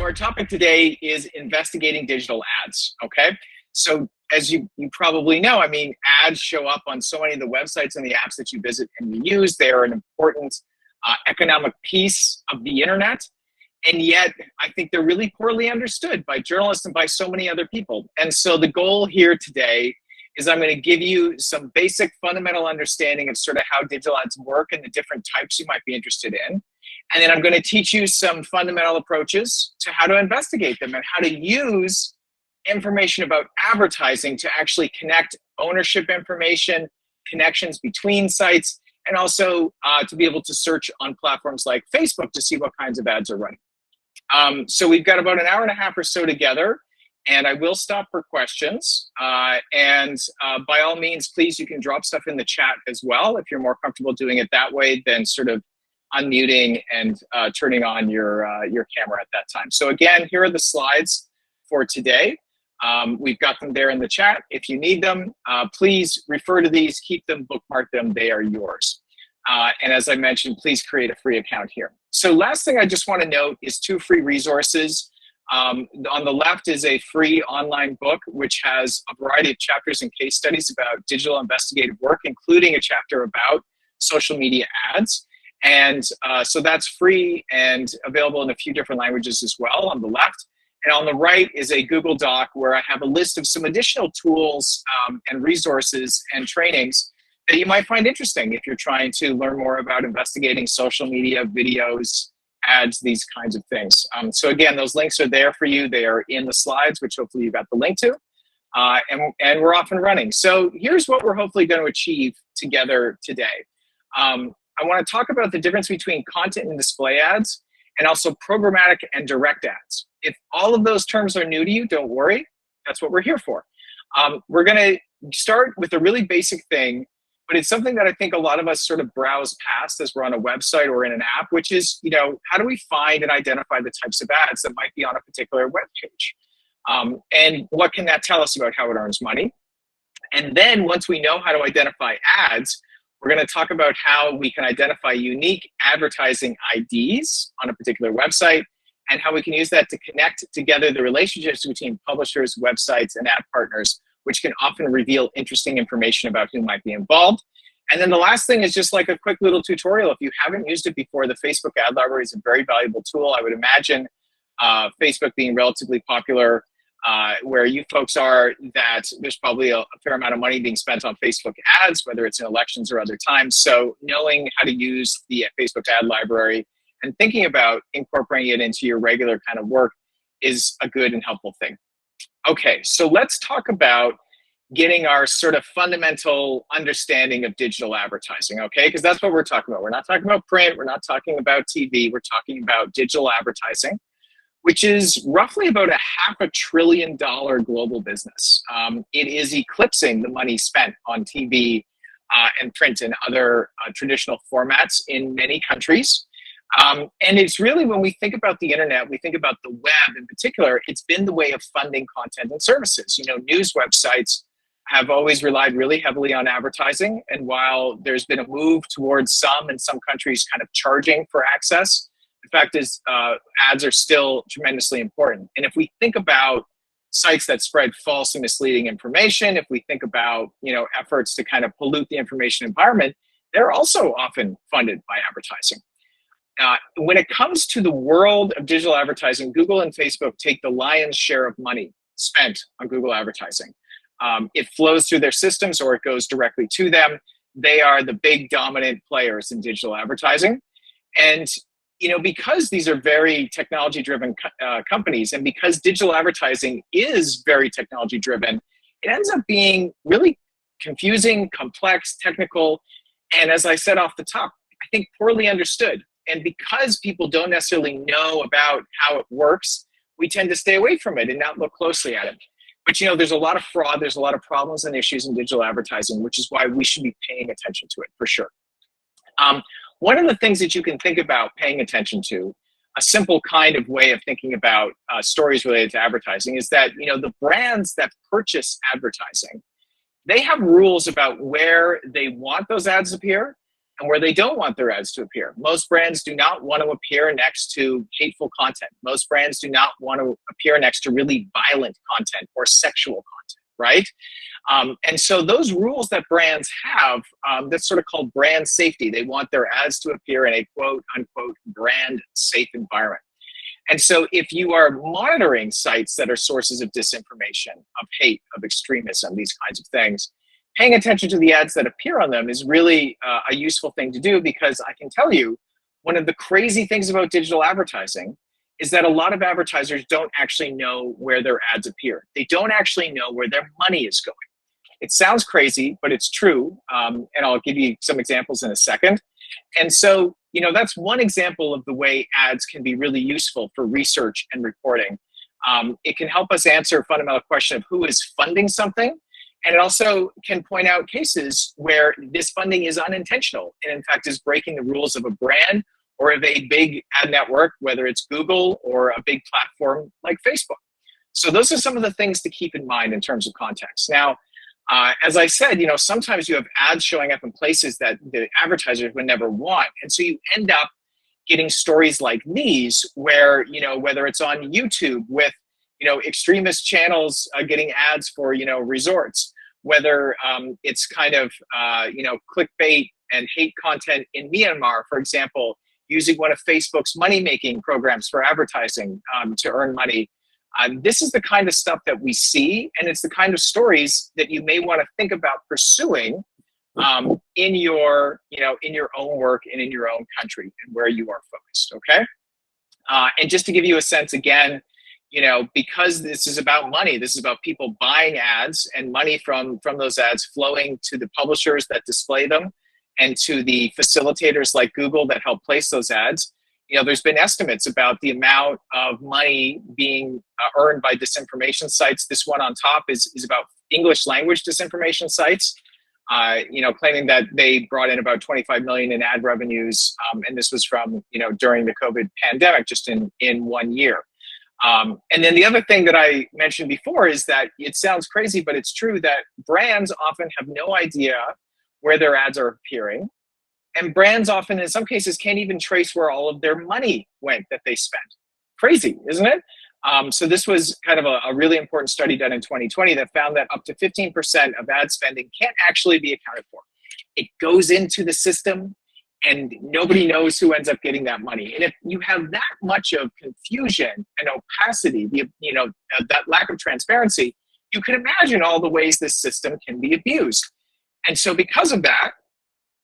our topic today is investigating digital ads, okay? So as you probably know, I mean, ads show up on so many of the websites and the apps that you visit and you use. They are an important economic piece of the internet. And yet, I think they're really poorly understood by journalists and by so many other people. And so the goal here today is I'm going to give you some basic fundamental understanding of sort of how digital ads work and the different types you might be interested in. And then I'm going to teach you some fundamental approaches to how to investigate them and how to use information about advertising to actually connect ownership information, connections between sites, and also to be able to search on platforms like Facebook to see what kinds of ads are running. So we've got about an hour and a half or so together, and I will stop for questions. By all means, please, you can drop stuff in the chat as well if you're more comfortable doing it that way than sort of unmuting and turning on your camera at that time. So again, here are the slides for today. We've got them there in the chat. If you need them, please refer to these, keep them, bookmark them, they are yours. And as I mentioned, please create a free account here. So last thing I just want to note is 2 free resources. On the left is a free online book, which has a variety of chapters and case studies about digital investigative work, including a chapter about social media ads. And so that's free and available in a few different languages as well on the left. And on the right is a Google Doc where I have a list of some additional tools and resources and trainings that you might find interesting if you're trying to learn more about investigating social media, videos, ads, these kinds of things. So again, those links are there for you. They are in the slides, which hopefully you got the link to. And we're off and running. So here's what we're hopefully going to achieve together today. I want to talk about the difference between content and display ads, and also programmatic and direct ads. If all of those terms are new to you, don't worry. That's what we're here for. We're going to start with a really basic thing, but it's something that I think a lot of us sort of browse past as we're on a website or in an app, which is, you know, how do we find and identify the types of ads that might be on a particular web page? And what can that tell us about how it earns money? And then once we know how to identify ads, we're going to talk about how we can identify unique advertising IDs on a particular website and how we can use that to connect together the relationships between publishers, websites, and ad partners, which can often reveal interesting information about who might be involved. And then the last thing is just like a quick little tutorial. If you haven't used it before, the Facebook ad library is a very valuable tool. I would imagine Facebook being relatively popular where you folks are, that there's probably a fair amount of money being spent on Facebook ads, whether it's in elections or other times. So knowing how to use the Facebook ad library and thinking about incorporating it into your regular kind of work is a good and helpful thing. Okay, so let's talk about getting our sort of fundamental understanding of digital advertising, okay? Because that's what we're talking about. We're not talking about print, we're not talking about TV, we're talking about digital advertising, which is roughly about $500 billion global business. It is eclipsing the money spent on TV and print and other traditional formats in many countries. And it's really, when we think about the internet, we think about the web in particular, it's been the way of funding content and services. You know, news websites have always relied really heavily on advertising. And while there's been a move towards some in some countries kind of charging for access, the fact is ads are still tremendously important. And if we think about sites that spread false and misleading information, if we think about, you know, efforts to kind of pollute the information environment, they're also often funded by advertising. When it comes to the world of digital advertising, Google and Facebook take the lion's share of money spent on Google advertising. It flows through their systems or it goes directly to them. They are the big dominant players in digital advertising. And you know, because these are very technology-driven companies, and because digital advertising is very technology-driven, it ends up being really confusing, complex, technical, and as I said off the top, I think poorly understood. And because people don't necessarily know about how it works, we tend to stay away from it and not look closely at it. But you know, there's a lot of fraud, there's a lot of problems and issues in digital advertising, which is why we should be paying attention to it for sure. One of the things that you can think about paying attention to, a simple kind of way of thinking about stories related to advertising, is that, you know, the brands that purchase advertising, they have rules about where they want those ads to appear, and where they don't want their ads to appear. Most brands do not want to appear next to hateful content. Most brands do not want to appear next to really violent content or sexual content, right? And so those rules that brands have, that's sort of called brand safety. They want their ads to appear in a quote unquote brand safe environment. And so if you are monitoring sites that are sources of disinformation, of hate, of extremism, these kinds of things, paying attention to the ads that appear on them is really a useful thing to do, because I can tell you, one of the crazy things about digital advertising is that a lot of advertisers don't actually know where their ads appear. They don't actually know where their money is going. It sounds crazy, but it's true. And I'll give you some examples in a second. And so, that's one example of the way ads can be really useful for research and reporting. It can help us answer a fundamental question of who is funding something. And it also can point out cases where this funding is unintentional and in fact is breaking the rules of a brand or of a big ad network, whether it's Google or a big platform like Facebook. So those are some of the things to keep in mind in terms of context. Now, as I said, sometimes you have ads showing up in places that the advertisers would never want. And so you end up getting stories like these where, whether it's on YouTube with, extremist channels getting ads for, resorts, whether it's kind of, clickbait and hate content in Myanmar, for example, using one of Facebook's money-making programs for advertising to earn money. This is the kind of stuff that we see, and it's the kind of stories that you may want to think about pursuing in your own work and in your own country and where you are focused. Okay, and just to give you a sense again, because this is about money, this is about people buying ads and money from those ads flowing to the publishers that display them and to the facilitators like Google that help place those ads. There's been estimates about the amount of money being earned by disinformation sites. This one on top is about English language disinformation sites, claiming that they brought in about 25 million in ad revenues. And this was from, during the COVID pandemic, just in 1 year. And then the other thing that I mentioned before is that it sounds crazy, but it's true that brands often have no idea where their ads are appearing. And brands often, in some cases, can't even trace where all of their money went that they spent. Crazy, isn't it? So this was kind of a really important study done in 2020 that found that up to 15% of ad spending can't actually be accounted for. It goes into the system and nobody knows who ends up getting that money. And if you have that much of confusion and opacity, that lack of transparency, you can imagine all the ways this system can be abused. And so because of that,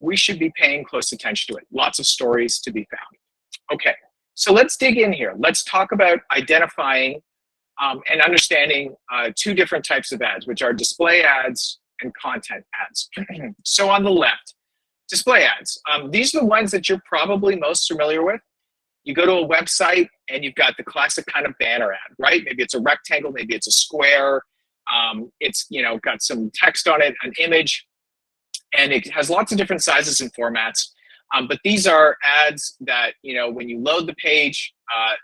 we should be paying close attention to it. Lots of stories to be found. Okay, so let's dig in here. Let's talk about identifying and understanding two different types of ads, which are display ads and content ads. So on the left, display ads. These are the ones that you're probably most familiar with. You go to a website and you've got the classic kind of banner ad, right? Maybe it's a rectangle, maybe it's a square. It's got some text on it, an image. And it has lots of different sizes and formats. But these are ads that, when you load the page,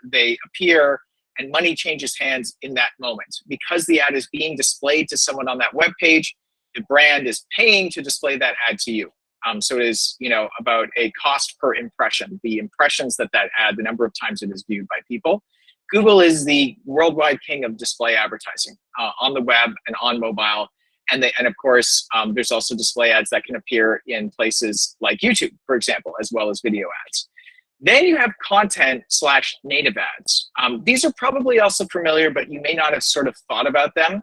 they appear and money changes hands in that moment. Because the ad is being displayed to someone on that web page, the brand is paying to display that ad to you. So it is, about a cost per impression, the impressions that ad, the number of times it is viewed by people. Google is the worldwide king of display advertising on the web and on mobile. And of course, there's also display ads that can appear in places like YouTube, for example, as well as video ads. Then you have content/native ads. These are probably also familiar, but you may not have sort of thought about them.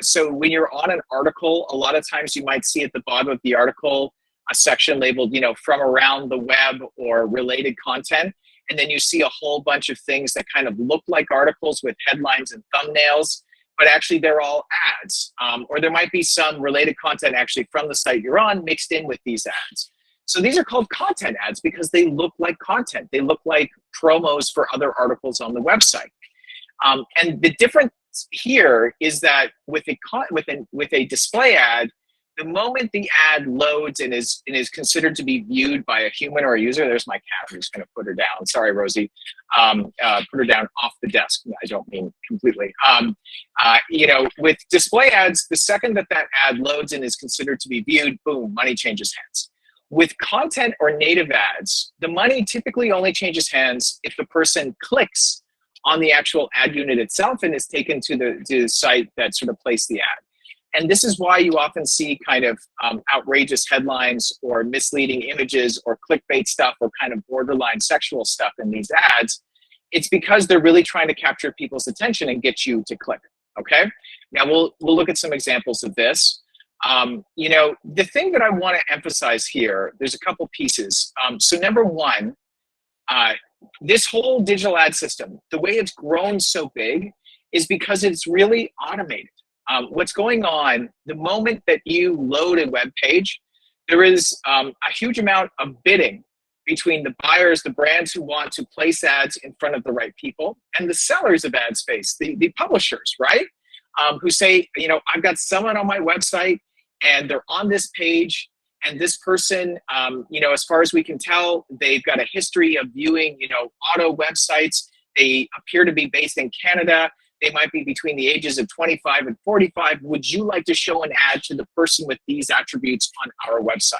So when you're on an article, a lot of times you might see at the bottom of the article a section labeled, from around the web or related content. And then you see a whole bunch of things that kind of look like articles with headlines and thumbnails, but actually they're all ads. Or there might be some related content actually from the site you're on mixed in with these ads. So these are called content ads because they look like content. They look like promos for other articles on the website. And the difference here is that with a display ad, the moment the ad loads and is considered to be viewed by a human or a user, there's my cat. I'm just going to put her down. Sorry, Rosie. Put her down off the desk. I don't mean completely. With display ads, the second that ad loads and is considered to be viewed, boom, money changes hands. With content or native ads, the money typically only changes hands if the person clicks on the actual ad unit itself and is taken to the site that sort of placed the ad. And this is why you often see kind of outrageous headlines or misleading images or clickbait stuff or kind of borderline sexual stuff in these ads. It's because they're really trying to capture people's attention and get you to click, okay? Now we'll look at some examples of this. You know, the thing that I want to emphasize here, there's a couple pieces. So number one, this whole digital ad system, the way it's grown so big is because it's really automated. What's going on, the moment that you load a web page, there is a huge amount of bidding between the buyers, the brands who want to place ads in front of the right people, and the sellers of ad space, the publishers, right? Who say, you know, I've got someone on my website and they're on this page, and this person, you know, as far as we can tell, they've got a history of viewing, you know, auto websites. They appear to be based in Canada. They might be between the ages of 25 and 45. Would you like to show an ad to the person with these attributes on our website?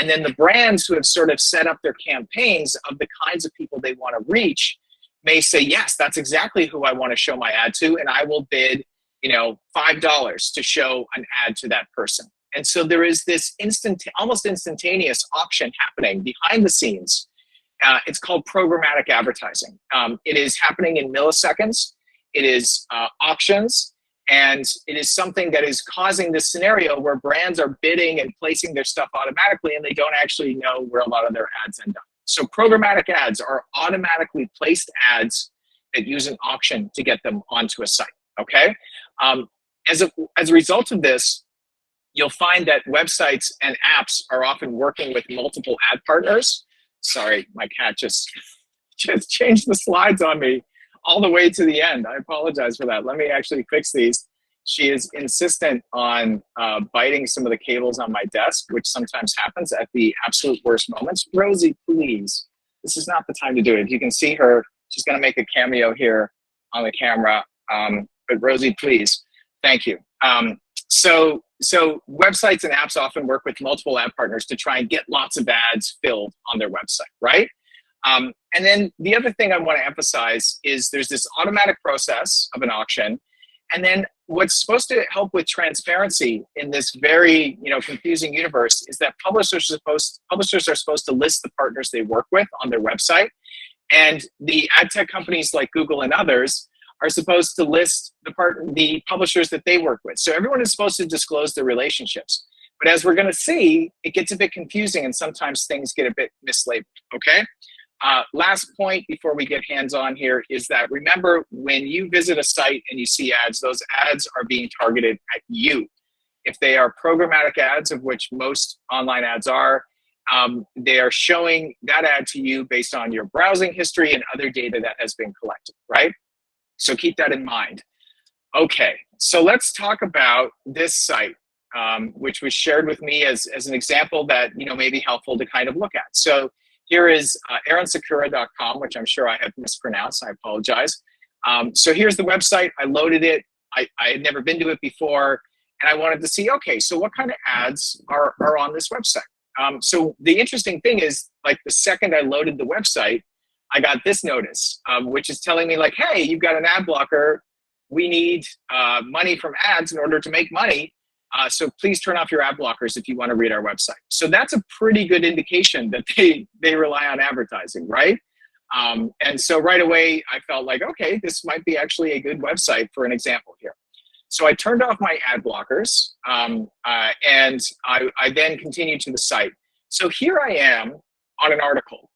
And then the brands who have sort of set up their campaigns of the kinds of people they want to reach may say, yes, that's exactly who I want to show my ad to, and I will bid, you know, $5 to show an ad to that person. And so there is this almost instantaneous auction happening behind the scenes. It's called programmatic advertising. It is happening in milliseconds. It is auctions, and it is something that is causing this scenario where brands are bidding and placing their stuff automatically, and they don't actually know where a lot of their ads end up. So programmatic ads are automatically placed ads that use an auction to get them onto a site, okay? As a result of this, you'll find that websites and apps are often working with multiple ad partners. Sorry, my cat just changed the slides on me all the way to the end. I apologize for that. Let me actually fix these. She is insistent on biting some of the cables on my desk, which sometimes happens at the absolute worst moments. Rosie, please. This is not the time to do it. You can see her. She's going to make a cameo here on the camera. But Rosie, please. Thank you. So websites and apps often work with multiple ad partners to try and get lots of ads filled on their website, right? And then the other thing I want to emphasize is there's this automatic process of an auction. And then what's supposed to help with transparency in this very, you know, confusing universe is that publishers are supposed to list the partners they work with on their website. And the ad tech companies like Google and others are supposed to list the publishers that they work with. So everyone is supposed to disclose their relationships. But as we're going to see, it gets a bit confusing and sometimes things get a bit mislabeled, okay? Last point before we get hands-on here is that remember, when you visit a site and you see ads, those ads are being targeted at you. If they are programmatic ads, of which most online ads are, they are showing that ad to you based on your browsing history and other data that has been collected, right? So keep that in mind. Okay, so let's talk about this site, which was shared with me as an example that, you know, may be helpful to kind of look at. So here is aaronsakura.com, which I'm sure I have mispronounced. I apologize. So here's the website. I loaded it. I had never been to it before, and I wanted to see, okay, so what kind of ads are on this website? So the interesting thing is, like, the second I loaded the website, I got this notice, which is telling me, like, hey, you've got an ad blocker. We need money from ads in order to make money. So please turn off your ad blockers if you want to read our website. So that's a pretty good indication that they rely on advertising, right? And so right away, I felt like, okay, this might be actually a good website for an example here. So I turned off my ad blockers, and I then continued to the site. So here I am on an article,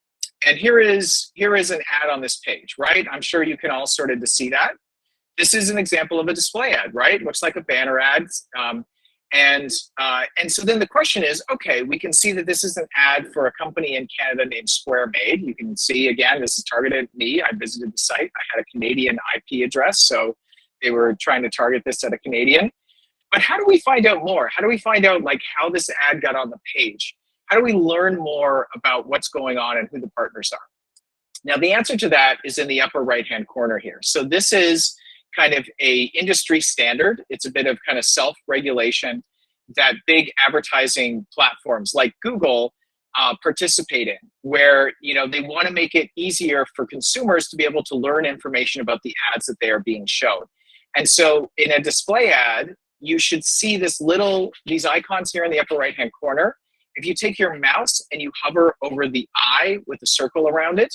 and here is an ad on this page, right? I'm sure you can all sort of see that. This is an example of a display ad, right? Looks like a banner ad. And so then the question is, okay, we can see that this is an ad for a company in Canada named Square Made. You can see, again, this is targeted at me. I visited the site. I had a Canadian IP address, so they were trying to target this at a Canadian. But how do we find out more? How do we find out, like, how this ad got on the page? How do we learn more about what's going on and who the partners are? Now, the answer to that is in the upper right-hand corner here. So this is kind of a industry standard. It's a bit of kind of self-regulation that big advertising platforms like Google participate in, where they want to make it easier for consumers to be able to learn information about the ads that they are being shown. And so in a display ad, you should see these icons here in the upper right hand corner. If you take your mouse and you hover over the eye with a circle around it,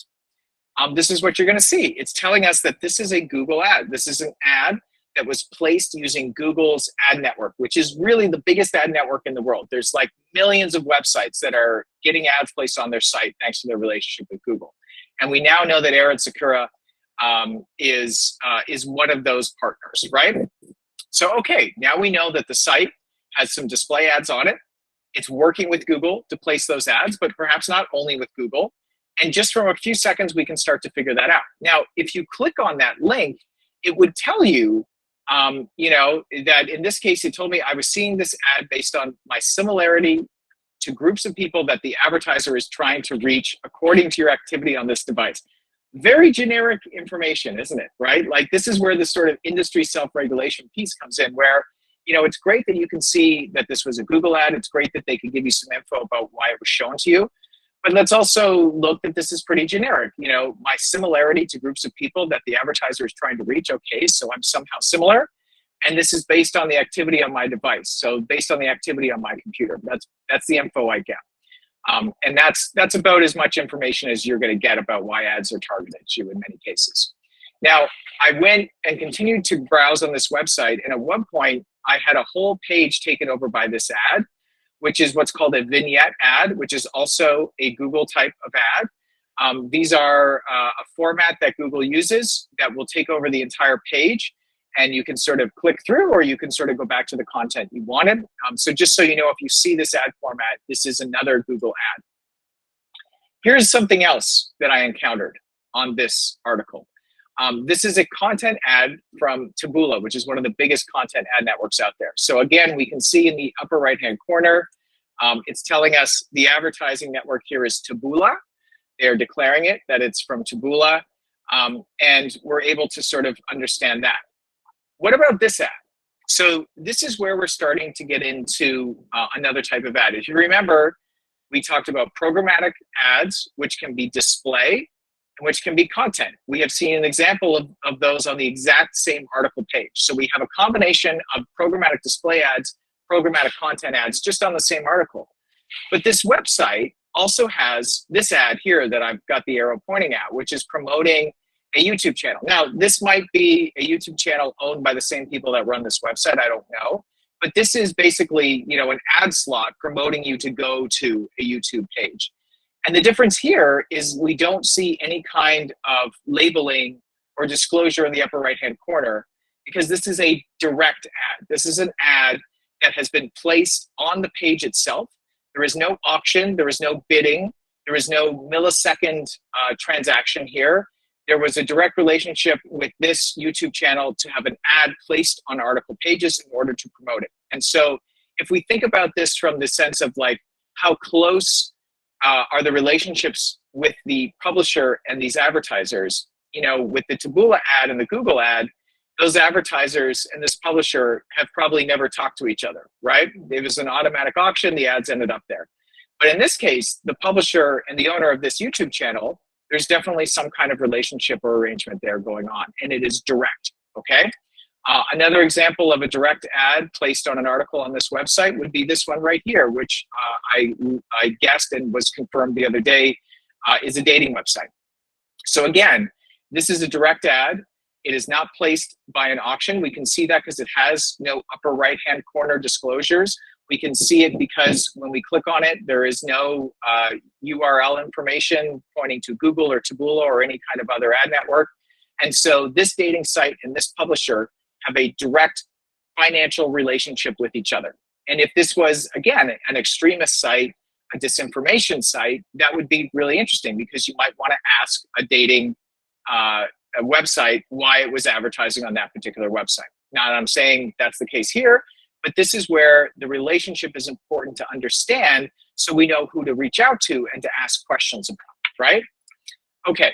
this is what you're going to see. It's telling us that this is a Google ad. This is an ad that was placed using Google's ad network, which is really the biggest ad network in the world. There's like millions of websites that are getting ads placed on their site thanks to their relationship with Google. And we now know that Arid Sakura is one of those partners, right? So, okay, now we know that the site has some display ads on it. It's working with Google to place those ads, but perhaps not only with Google. And just from a few seconds, we can start to figure that out. Now, if you click on that link, it would tell you, that in this case, it told me I was seeing this ad based on my similarity to groups of people that the advertiser is trying to reach according to your activity on this device. Very generic information, isn't it, right? Like this is where the sort of industry self-regulation piece comes in, where, it's great that you can see that this was a Google ad. It's great that they can give you some info about why it was shown to you. But let's also look that this is pretty generic. My similarity to groups of people that the advertiser is trying to reach, okay, so I'm somehow similar. And this is based on the activity on my device. So based on the activity on my computer, that's the info I get. And that's about as much information as you're going to get about why ads are targeted at you in many cases. Now, I went and continued to browse on this website. And at one point, I had a whole page taken over by this ad, which is what's called a vignette ad, which is also a Google type of ad. These are a format that Google uses that will take over the entire page, and you can sort of click through, or you can sort of go back to the content you wanted. So just so you know, if you see this ad format, this is another Google ad. Here's something else that I encountered on this article. This is a content ad from Taboola, which is one of the biggest content ad networks out there. So again, we can see in the upper right-hand corner, it's telling us the advertising network here is Taboola. They're declaring it, that it's from Taboola, and we're able to sort of understand that. What about this ad? So this is where we're starting to get into another type of ad. If you remember, we talked about programmatic ads, which can be display, which can be content. We have seen an example of those on the exact same article page. So we have a combination of programmatic display ads, programmatic content ads, just on the same article. But this website also has this ad here that I've got the arrow pointing at, which is promoting a YouTube channel. Now, this might be a YouTube channel owned by the same people that run this website, I don't know. But this is basically, an ad slot promoting you to go to a YouTube page. And the difference here is we don't see any kind of labeling or disclosure in the upper right-hand corner, because this is a direct ad. This is an ad that has been placed on the page itself. There is no auction. There is no bidding. There is no millisecond transaction here. There was a direct relationship with this YouTube channel to have an ad placed on article pages in order to promote it. And so if we think about this from the sense of like how close are the relationships with the publisher and these advertisers, with the Taboola ad and the Google ad, those advertisers and this publisher have probably never talked to each other, right? It was an automatic auction, the ads ended up there. But in this case, the publisher and the owner of this YouTube channel, there's definitely some kind of relationship or arrangement there going on, and it is direct, okay? Another example of a direct ad placed on an article on this website would be this one right here, which I guessed and was confirmed the other day is a dating website. So again, this is a direct ad. It is not placed by an auction. We can see that because it has no upper right-hand corner disclosures. We can see it because when we click on it, there is no URL information pointing to Google or Taboola or any kind of other ad network. And so this dating site and this publisher have a direct financial relationship with each other. And if this was, again, an extremist site, a disinformation site, that would be really interesting, because you might want to ask a dating a website why it was advertising on that particular website. Now, I'm saying that's the case here, but this is where the relationship is important to understand, so we know who to reach out to and to ask questions about, right? Okay,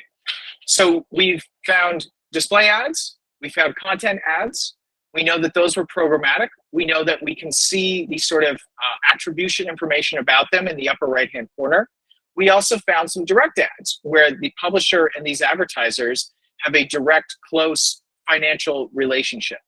so we've found display ads, we found content ads. We know that those were programmatic. We know that we can see the sort of attribution information about them in the upper right-hand corner. We also found some direct ads where the publisher and these advertisers have a direct, close financial relationship.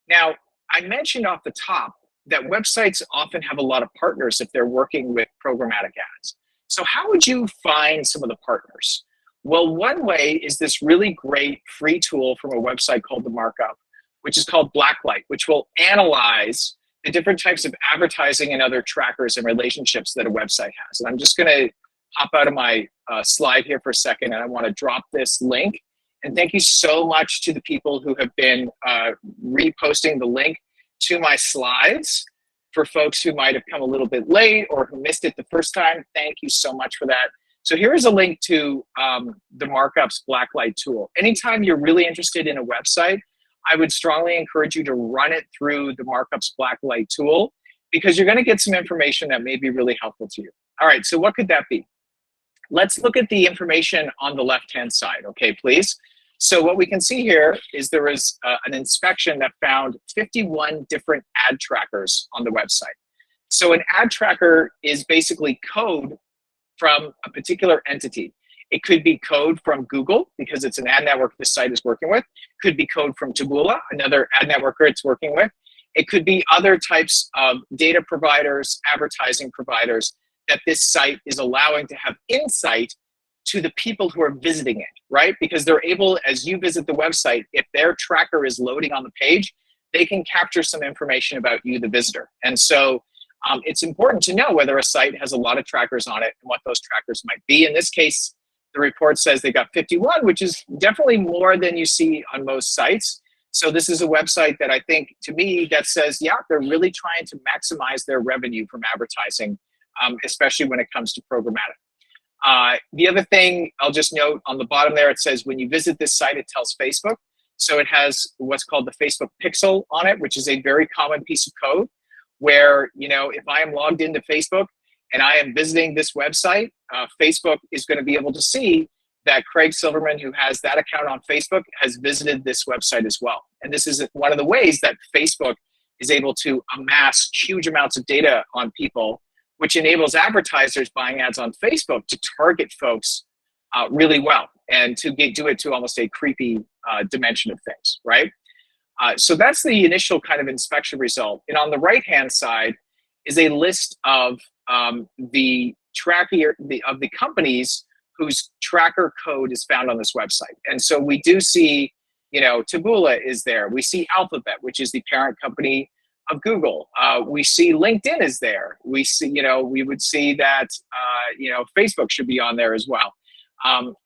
Now, I mentioned off the top that websites often have a lot of partners if they're working with programmatic ads. So how would you find some of the partners? Well, one way is this really great free tool from a website called The Markup, which is called Blacklight, which will analyze the different types of advertising and other trackers and relationships that a website has. And I'm just going to hop out of my slide here for a second, and I want to drop this link. And thank you so much to the people who have been reposting the link to my slides. For folks who might have come a little bit late or who missed it the first time, thank you so much for that. So here is a link to the Markup's Blacklight tool. Anytime you're really interested in a website, I would strongly encourage you to run it through the Markup's Blacklight tool, because you're going to get some information that may be really helpful to you. All right, so what could that be? Let's look at the information on the left-hand side, okay, please. So what we can see here is there was an inspection that found 51 different ad trackers on the website. So an ad tracker is basically code from a particular entity. It could be code from Google, because it's an ad network this site is working with. It could be code from Taboola, another ad network it's working with. It could be other types of data providers, advertising providers that this site is allowing to have insight to the people who are visiting it, right? Because they're able, as you visit the website, if their tracker is loading on the page, they can capture some information about you, the visitor. And so it's important to know whether a site has a lot of trackers on it and what those trackers might be. In this case, the report says they got 51, which is definitely more than you see on most sites. So this is a website that I think, to me, that says, yeah, they're really trying to maximize their revenue from advertising, especially when it comes to programmatic. The other thing I'll just note on the bottom there, it says when you visit this site, it tells Facebook. So it has what's called the Facebook pixel on it, which is a very common piece of code where, you know, if I am logged into Facebook and I am visiting this website, Facebook is going to be able to see that Craig Silverman, who has that account on Facebook, has visited this website as well. And this is one of the ways that Facebook is able to amass huge amounts of data on people, which enables advertisers buying ads on Facebook to target folks really well and to do it to almost a creepy dimension of things, right? So that's the initial kind of inspection result. And on the right-hand side is a list of the companies whose tracker code is found on this website. And so we do see, you know, Taboola is there. We see Alphabet, which is the parent company of Google. We see LinkedIn is there. We see, you know, we would see that, you know, Facebook should be on there as well.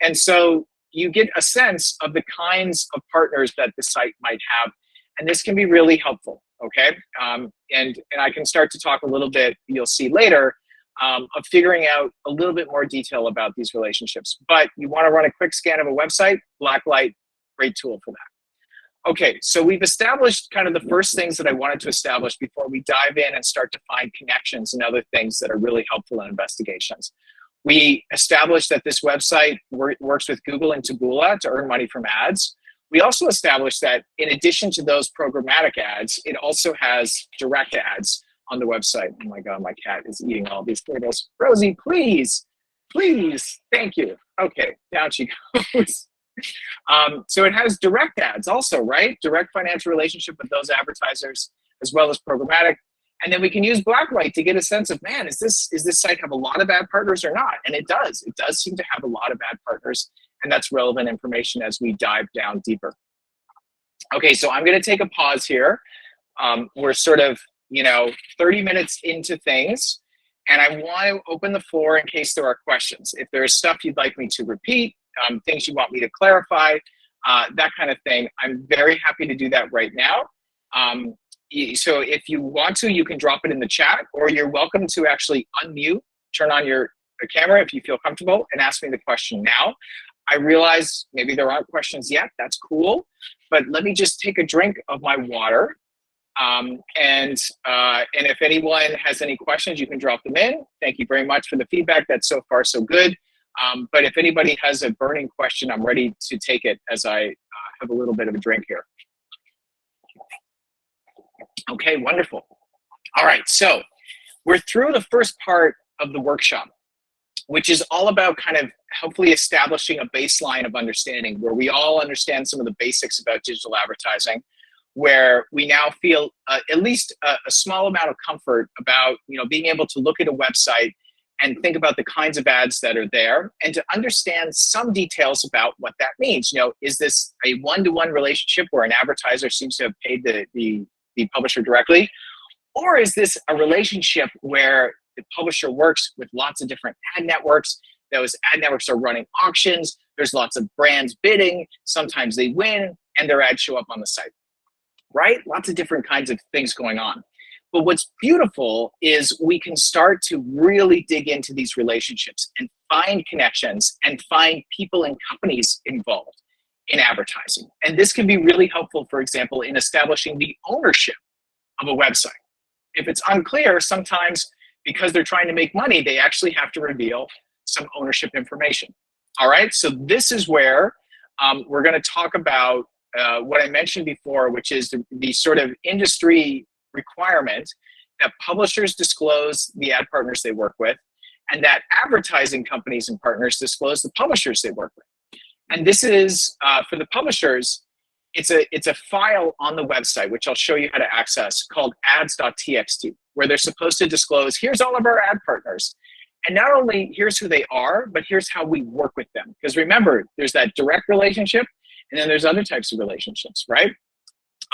And so you get a sense of the kinds of partners that the site might have. And this can be really helpful, okay? And I can start to talk a little bit, you'll see later, of figuring out a little bit more detail about these relationships. But you want to run a quick scan of a website, Blacklight, great tool for that. Okay, so we've established kind of the first things that I wanted to establish before we dive in and start to find connections and other things that are really helpful in investigations. We established that this website works with Google and Taboola to earn money from ads. We also established that in addition to those programmatic ads, it also has direct ads on the website. Oh my God, my cat is eating all these potatoes. Rosie, please, please, thank you. Okay, down she goes. So it has direct ads also, right? Direct financial relationship with those advertisers as well as programmatic. And then we can use Blacklight to get a sense of, man, is this site have a lot of ad partners or not? And it does. It does seem to have a lot of ad partners, and that's relevant information as we dive down deeper. Okay, so I'm going to take a pause here. We're sort of, 30 minutes into things, and I want to open the floor in case there are questions. If there's stuff you'd like me to repeat, things you want me to clarify, that kind of thing, I'm very happy to do that right now. So if you want to, you can drop it in the chat, or you're welcome to actually unmute, turn on your camera if you feel comfortable, and ask me the question now. I realize maybe there aren't questions yet. That's cool. But let me just take a drink of my water. And if anyone has any questions, you can drop them in. Thank you very much for the feedback. That's so far so good. But if anybody has a burning question, I'm ready to take it as I have a little bit of a drink here. Okay, wonderful. All right, so we're through the first part of the workshop. which is all about kind of hopefully establishing a baseline of understanding where we all understand some of the basics about digital advertising, where we now feel at least a small amount of comfort about being able to look at a website and think about the kinds of ads that are there and to understand some details about what that means. Is this a one-to-one relationship where an advertiser seems to have paid the publisher directly? Or is this a relationship where the publisher works with lots of different ad networks? Those ad networks are running auctions. There's lots of brands bidding. Sometimes they win and their ads show up on the site, right? Lots of different kinds of things going on. But what's beautiful is we can start to really dig into these relationships and find connections and find people and companies involved in advertising. And this can be really helpful, for example, in establishing the ownership of a website. If it's unclear, sometimes because they're trying to make money, they actually have to reveal some ownership information. All right, so this is where we're going to talk about what I mentioned before, which is the sort of industry requirement that publishers disclose the ad partners they work with, and that advertising companies and partners disclose the publishers they work with. And this is, for the publishers, it's a file on the website, which I'll show you how to access, called ads.txt, where they're supposed to disclose, here's all of our ad partners. And not only here's who they are, but here's how we work with them. Because remember, there's that direct relationship, and then there's other types of relationships, right?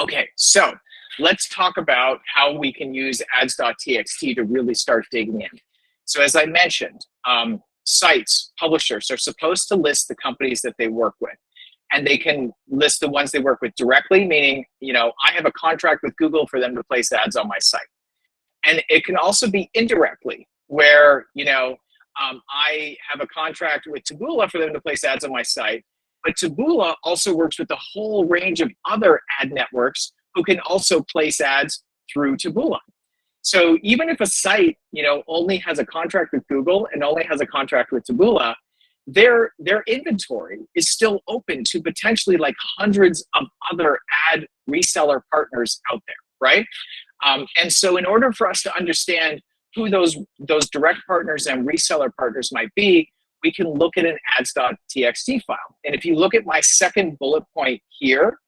Okay, so let's talk about how we can use ads.txt to really start digging in. So as I mentioned, sites, publishers are supposed to list the companies that they work with. And they can list the ones they work with directly, meaning, I have a contract with Google for them to place ads on my site. And it can also be indirectly, where, I have a contract with Taboola for them to place ads on my site. But Taboola also works with a whole range of other ad networks who can also place ads through Taboola. So even if a site, only has a contract with Google and only has a contract with Taboola, their inventory is still open to potentially like hundreds of other ad reseller partners out there, right? And so in order for us to understand who those direct partners and reseller partners might be, we can look at an ads.txt file. And if you look at my second bullet point here,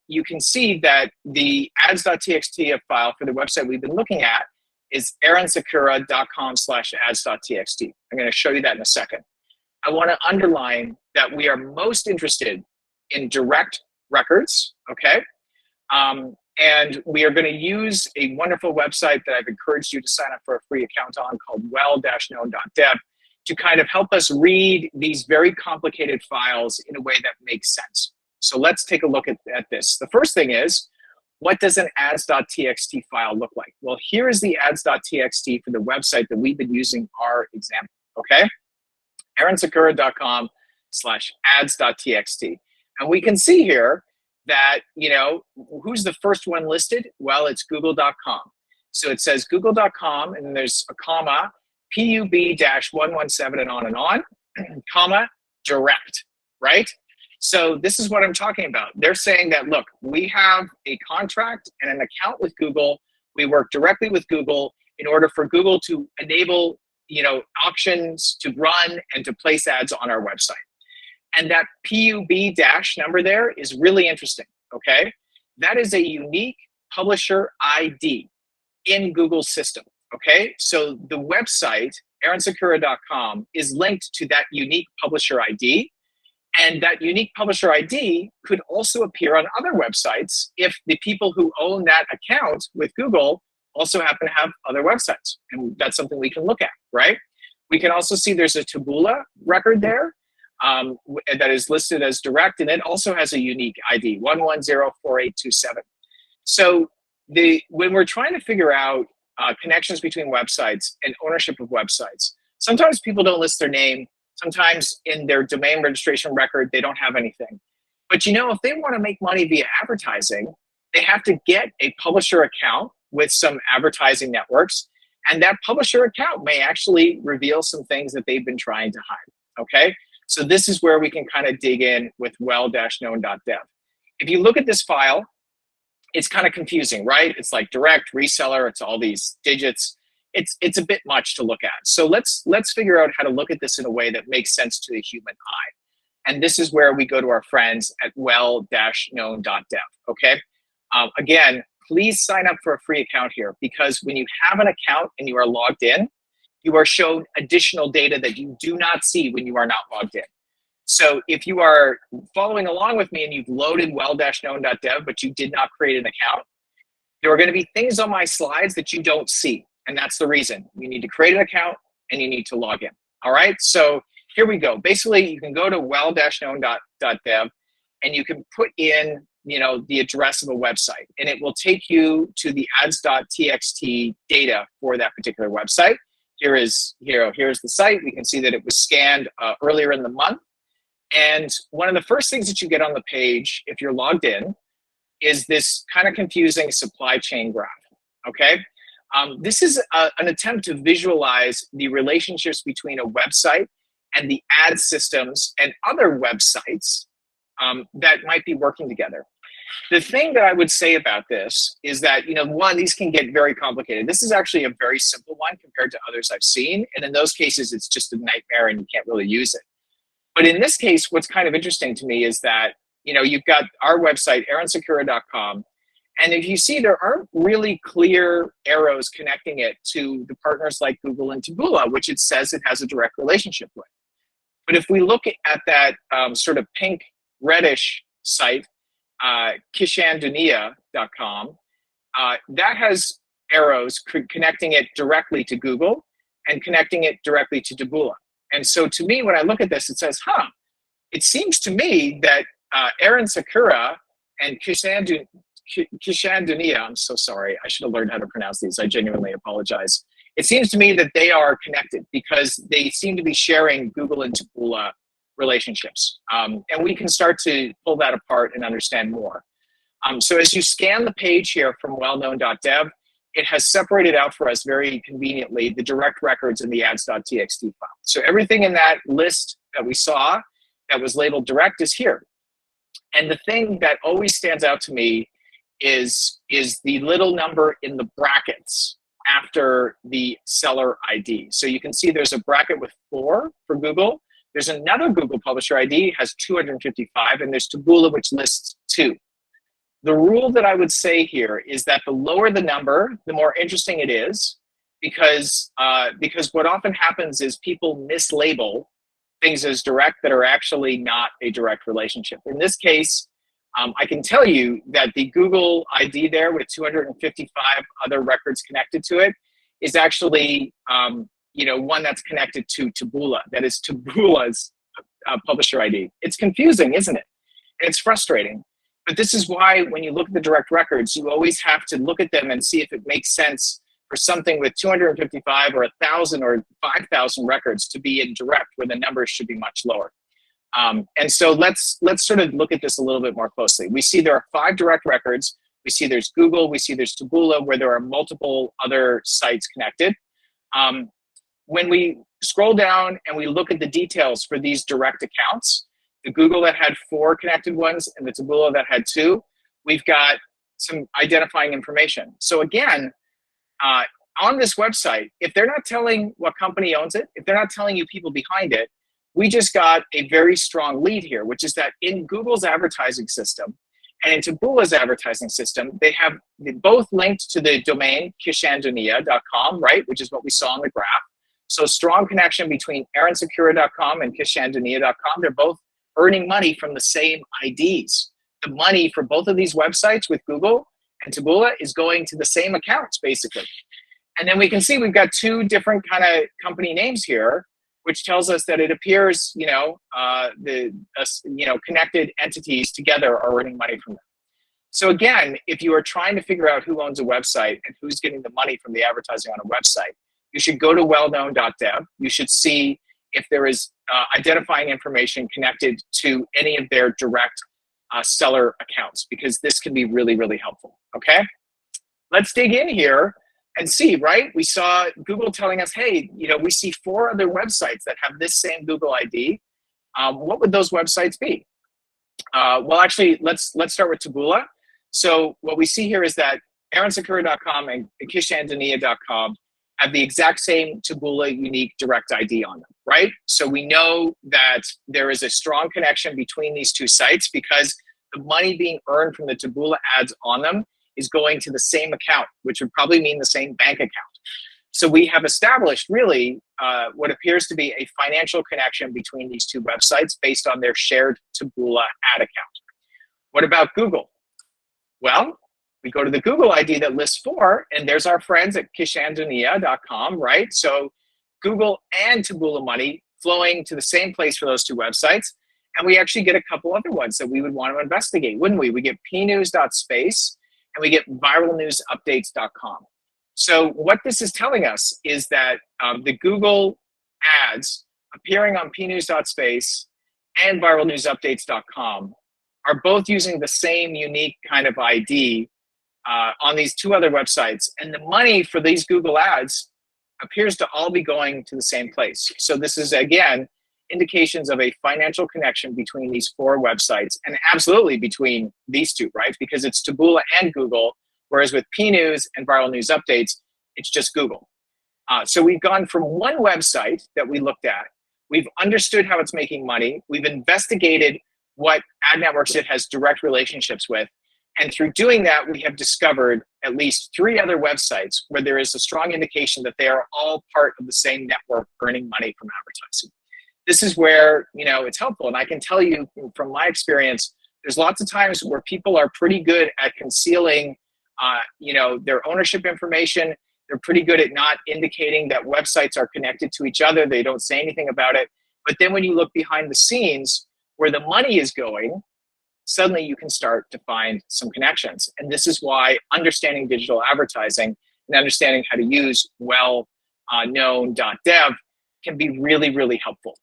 you can see that the ads.txt file for the website we've been looking at is aaronsekura.com/ads.txt. I'm going to show you that in a second. I want to underline that we are most interested in direct records, okay? And we are going to use a wonderful website that I've encouraged you to sign up for a free account on called well-known.dev to kind of help us read these very complicated files in a way that makes sense. So let's take a look at this. The first thing is, what does an ads.txt file look like? Well, here is the ads.txt for the website that we've been using our example, okay? aaronsekura.com/ads.txt. And we can see here that, who's the first one listed? Well, it's google.com. So it says google.com, and then there's a comma, pub-117 and on, comma, direct, right? So this is what I'm talking about. They're saying that, look, we have a contract and an account with Google. We work directly with Google in order for Google to enable auctions to run and to place ads on our website. And that PUB dash number there is really interesting, okay? That is a unique publisher ID in Google's system, okay? So the website, aaronsekura.com, is linked to that unique publisher ID. And that unique publisher ID could also appear on other websites if the people who own that account with Google also happen to have other websites. And that's something we can look at, right? We can also see there's a Taboola record there that is listed as direct, and it also has a unique ID, 1104827. So when we're trying to figure out connections between websites and ownership of websites, sometimes people don't list their name. Sometimes in their domain registration record, they don't have anything. But if they want to make money via advertising, they have to get a publisher account with some advertising networks. And that publisher account may actually reveal some things that they've been trying to hide, okay? So this is where we can kind of dig in with well-known.dev. If you look at this file, it's kind of confusing, right? It's like direct, reseller, it's all these digits. it's a bit much to look at. So let's figure out how to look at this in a way that makes sense to the human eye. And this is where we go to our friends at well-known.dev. Okay. Again, please sign up for a free account here, because when you have an account and you are logged in, you are shown additional data that you do not see when you are not logged in. So if you are following along with me and you've loaded well-known.dev, but you did not create an account, there are going to be things on my slides that you don't see. And that's the reason. You need to create an account and you need to log in. All right, so here we go. Basically, you can go to well-known.dev and you can put in, the address of a website, and it will take you to the ads.txt data for that particular website. Here's the site. We can see that it was scanned earlier in the month. And one of the first things that you get on the page, if you're logged in, is this kind of confusing supply chain graph. Okay. This is an attempt to visualize the relationships between a website and the ad systems and other websites that might be working together. The thing that I would say about this is that, one, these can get very complicated. This is actually a very simple one compared to others I've seen. And in those cases, it's just a nightmare and you can't really use it. But in this case, what's kind of interesting to me is that, you've got our website, aaronsakura.com. And if you see, there aren't really clear arrows connecting it to the partners like Google and Taboola, which it says it has a direct relationship with. But if we look at that sort of pink reddish site, kishandunia.com, that has arrows connecting it directly to Google and connecting it directly to Taboola. And so to me, when I look at this, it says, it seems to me that Aaron Sakura and Kishandunia, I'm so sorry, I should have learned how to pronounce these. I genuinely apologize. It seems to me that they are connected because they seem to be sharing Google and Taboola relationships. And we can start to pull that apart and understand more. So as you scan the page here from well-known.dev, it has separated out for us very conveniently the direct records in the ads.txt file. So everything in that list that we saw that was labeled direct is here. And the thing that always stands out to me is the little number in the brackets after the seller ID. So you can see there's a bracket with 4 for Google. There's another Google Publisher ID, has 255, and there's Taboola, which lists 2. The rule that I would say here is that the lower the number, the more interesting it is, because what often happens is people mislabel things as direct that are actually not a direct relationship. In this case, I can tell you that the Google ID there with 255 other records connected to it is actually one that's connected to Taboola. That is Taboola's publisher ID. It's confusing, isn't it? And it's frustrating. But this is why when you look at the direct records, you always have to look at them and see if it makes sense for something with 255 or 1,000 or 5,000 records to be in direct, where the numbers should be much lower. And so let's sort of look at this a little bit more closely. We see there are 5 direct records. We see there's Google. We see there's Taboola, where there are multiple other sites connected. When we scroll down and we look at the details for these direct accounts, the Google that had 4 connected ones and the Taboola that had 2, we've got some identifying information. So again, on this website, if they're not telling what company owns it, if they're not telling you people behind it, we just got a very strong lead here, which is that in Google's advertising system and in Taboola's advertising system, they both linked to the domain kishandunia.com, right, which is what we saw on the graph. So strong connection between aaronsakura.com and kishandunia.com. They're both earning money from the same IDs. The money for both of these websites with Google and Taboola is going to the same accounts, basically. And then we can see we've got 2 different kind of company names here, which tells us that it appears, connected entities together are earning money from them. So again, if you are trying to figure out who owns a website and who's getting the money from the advertising on a website, you should go to well-known.dev. You should see if there is identifying information connected to any of their direct seller accounts, because this can be really, really helpful, okay? Let's dig in here and see, right? We saw Google telling us, hey, we see 4 other websites that have this same Google ID. What would those websites be? Well, actually, let's start with Taboola. So what we see here is that aaronsakura.com and kishandunia.com have the exact same Taboola unique direct ID on them, right? So we know that there is a strong connection between these two sites because the money being earned from the Taboola ads on them is going to the same account, which would probably mean the same bank account. So we have established really what appears to be a financial connection between these two websites based on their shared Taboola ad account. What about Google? Well, we go to the Google ID that lists for, and there's our friends at kishandunia.com, right? So Google and Taboola money flowing to the same place for those two websites. And we actually get a couple other ones that we would want to investigate, wouldn't we? We get pnews.space and we get viralnewsupdates.com. So what this is telling us is that the Google ads appearing on pnews.space and viralnewsupdates.com are both using the same unique kind of ID on these two other websites. And the money for these Google ads appears to all be going to the same place. So this is, again, indications of a financial connection between these four websites and absolutely between these two, right? Because it's Taboola and Google, whereas with PNews and Viral News Updates, it's just Google. So we've gone from one website that we looked at, we've understood how it's making money, we've investigated what ad networks it has direct relationships with, and through doing that, we have discovered at least 3 other websites where there is a strong indication that they are all part of the same network earning money from advertising. This is where, it's helpful. And I can tell you from my experience, there's lots of times where people are pretty good at concealing, their ownership information. They're pretty good at not indicating that websites are connected to each other. They don't say anything about it. But then when you look behind the scenes where the money is going, suddenly you can start to find some connections. And this is why understanding digital advertising and understanding how to use well-known.dev can be really, really helpful.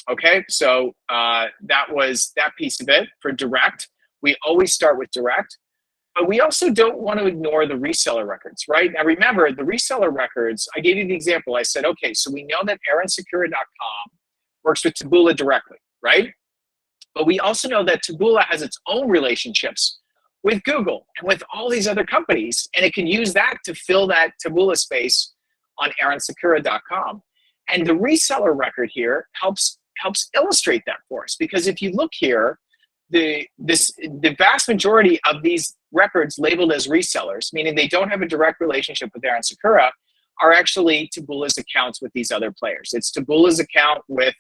Okay, so that was that piece of it for direct. We always start with direct, but we also don't want to ignore the reseller records, right? Now remember, the reseller records, I gave you the example. I said, okay, so we know that aaron.secura.com works with Taboola directly, right? But we also know that Taboola has its own relationships with Google and with all these other companies, and it can use that to fill that Taboola space on aaron.secura.com. And the reseller record here helps illustrate that for us, because if you look here, the vast majority of these records labeled as resellers, meaning they don't have a direct relationship with Aaron Secura, are actually Taboola's accounts with these other players. It's Taboola's account with